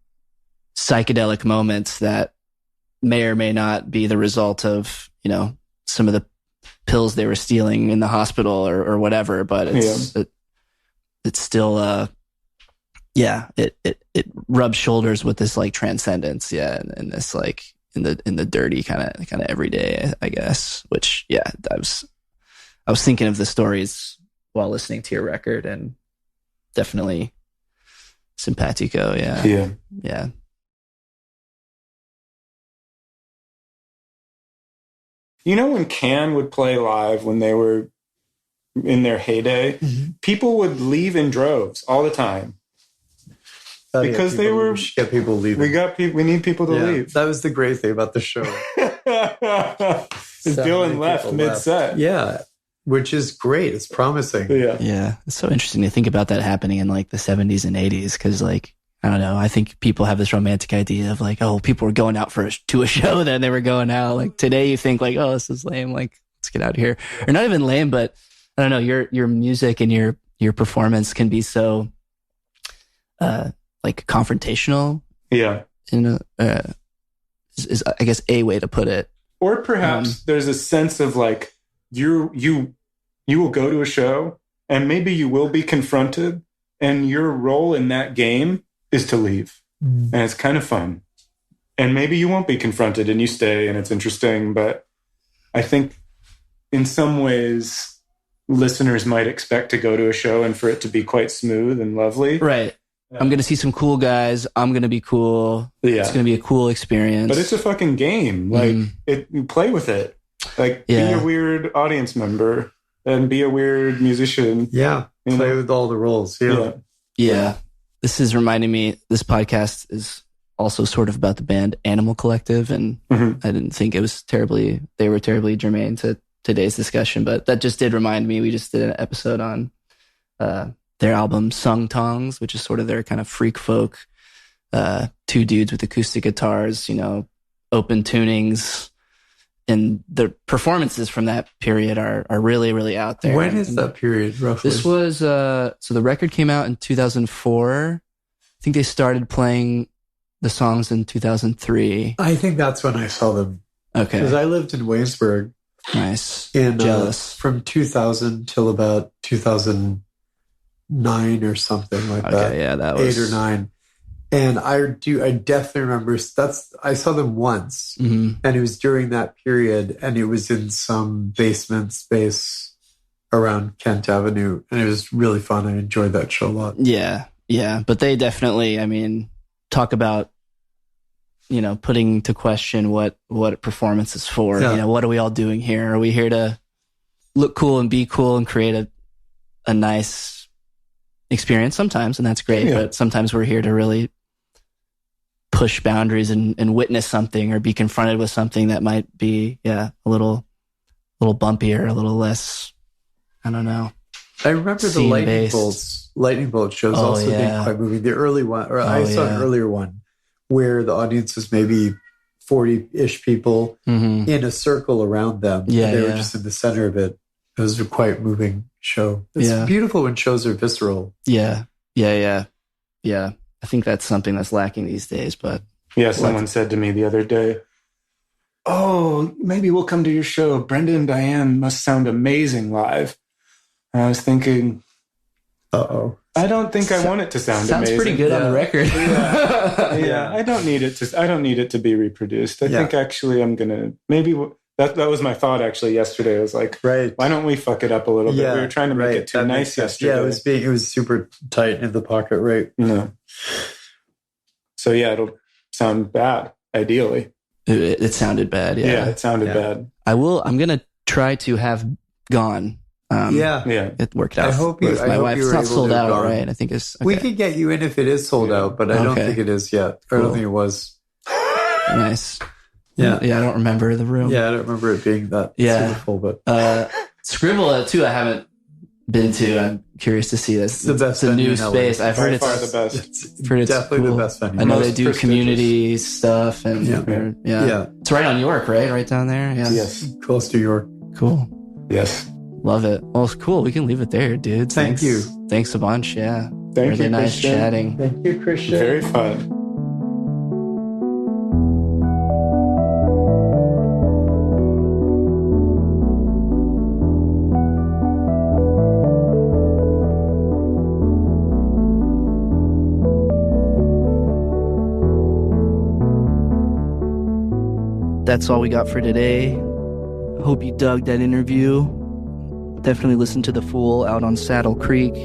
psychedelic moments that may or may not be the result of, some of the pills they were stealing in the hospital or whatever, but it's still, it rubs shoulders with this like transcendence, and this like in the dirty kind of everyday, I guess. Which I was thinking of the stories while listening to your record, and definitely simpatico. Yeah. When Can would play live when they were in their heyday, people would leave in droves all the time. Because they were get people leaving. We need people to leave. That was the great thing about the show. Dylan left mid-set. Yeah, which is great. It's promising. Yeah. It's so interesting to think about that happening in like the 70s and 80s because like, I don't know, I think people have this romantic idea of like, oh, people were going out to a show, then they were going out. Like today you think like, oh, this is lame. Like, let's get out of here. Or not even lame, but I don't know, your music and your performance can be so like confrontational. Yeah. Is I guess a way to put it. Or perhaps there's a sense of like you will go to a show and maybe you will be confronted and your role in that game is to leave. And it's kind of fun. And maybe you won't be confronted and you stay and it's interesting, but I think in some ways listeners might expect to go to a show and for it to be quite smooth and lovely. Right. I'm going to see some cool guys. I'm going to be cool. Yeah. It's going to be a cool experience. But it's a fucking game. Like, you play with it. Like, be a weird audience member and be a weird musician. Yeah. Play with all the roles. Yeah. This is reminding me, this podcast is also sort of about the band Animal Collective. And I didn't think they were terribly germane to today's discussion. But that just did remind me, we just did an episode on their album Sung Tongs, which is sort of their kind of freak folk, two dudes with acoustic guitars, open tunings. And the performances from that period are really, really out there. When is that period, roughly? This was, so the record came out in 2004. I think they started playing the songs in 2003. I think that's when I saw them. Okay. Because I lived in Waynesburg. Nice. Jealous. From 2000 till about 2009 or something like that. Yeah, that was 8 or 9. And I definitely remember I saw them once, and it was during that period, and it was in some basement space around Kent Avenue, and it was really fun. I enjoyed that show a lot. Yeah. But they definitely, talk about, putting to question what performance is for. Yeah. What are we all doing here? Are we here to look cool and be cool and create a nice experience sometimes, and that's great. Yeah. But sometimes we're here to really push boundaries and witness something or be confronted with something that might be, a little bumpier, a little less, I don't know. I remember the lightning bolt shows also being quite moving. The early one, or I saw an earlier one where the audience was maybe 40-ish people in a circle around them. Yeah, they were just in the center of it. It was a quite moving show. It's beautiful when shows are visceral. Yeah. I think that's something that's lacking these days, but... Yeah, someone said to me the other day, "Oh, maybe we'll come to your show. Brenda and Diane must sound amazing live." And I was thinking, uh-oh. I don't think I want it to sound Sounds amazing. pretty good on the record. Yeah. I don't need it to be reproduced. I think actually I'm gonna that was my thought actually yesterday. I was like, why don't we fuck it up a little bit? We were trying to make it too nice yesterday. Yeah, it was super tight in the pocket, right? No. So it'll sound bad, ideally. It sounded bad, yeah. Yeah, it sounded bad. I'm gonna try to have gone. It worked out. I hope you. My wife. It's not sold out, right? I think it's. Okay. We could get you in if it is sold out, but I don't think it is yet. Cool. I don't think it was. Nice. Yeah. I don't remember the room. Yeah, I don't remember it being that super full, but Scribble too. I haven't been to. I'm curious to see this. It's a new space. I've heard it's the best. It's definitely the best venue. I know they do community stuff, and yeah. It's right on York, right down there. Yeah. Yes, close to York. Cool. Yes. Love it. Well, it's cool. We can leave it there, dude. Thank you. Thanks a bunch. Yeah. Thank really you, nice Christian. chatting. Thank you, Christian. Very fun. That's all we got for today. Hope you dug that interview. Definitely listen to the Fool out on Saddle Creek.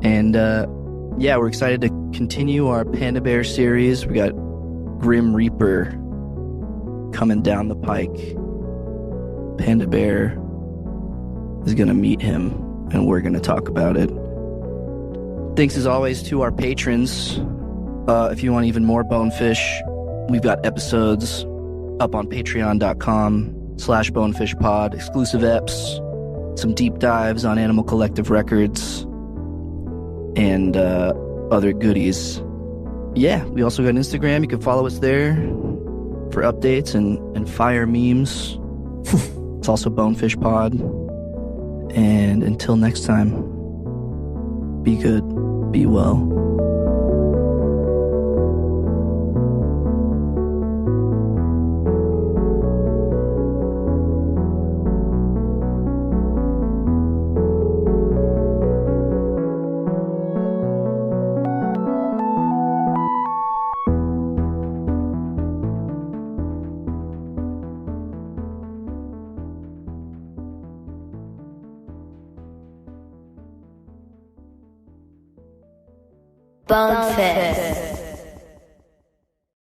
And we're excited to continue our Panda Bear series. We got Grim Reaper coming down the pike. Panda Bear is going to meet him, and we're going to talk about it. Thanks as always to our patrons. If you want even more Bonefish, we've got episodes up on patreon.com/bonefishpod, exclusive eps, some deep dives on Animal Collective records, and other goodies. Yeah, we also got an Instagram. You can follow us there for updates and fire memes. It's also Bonefish Pod. And until next time, be good, be well. Bonefish.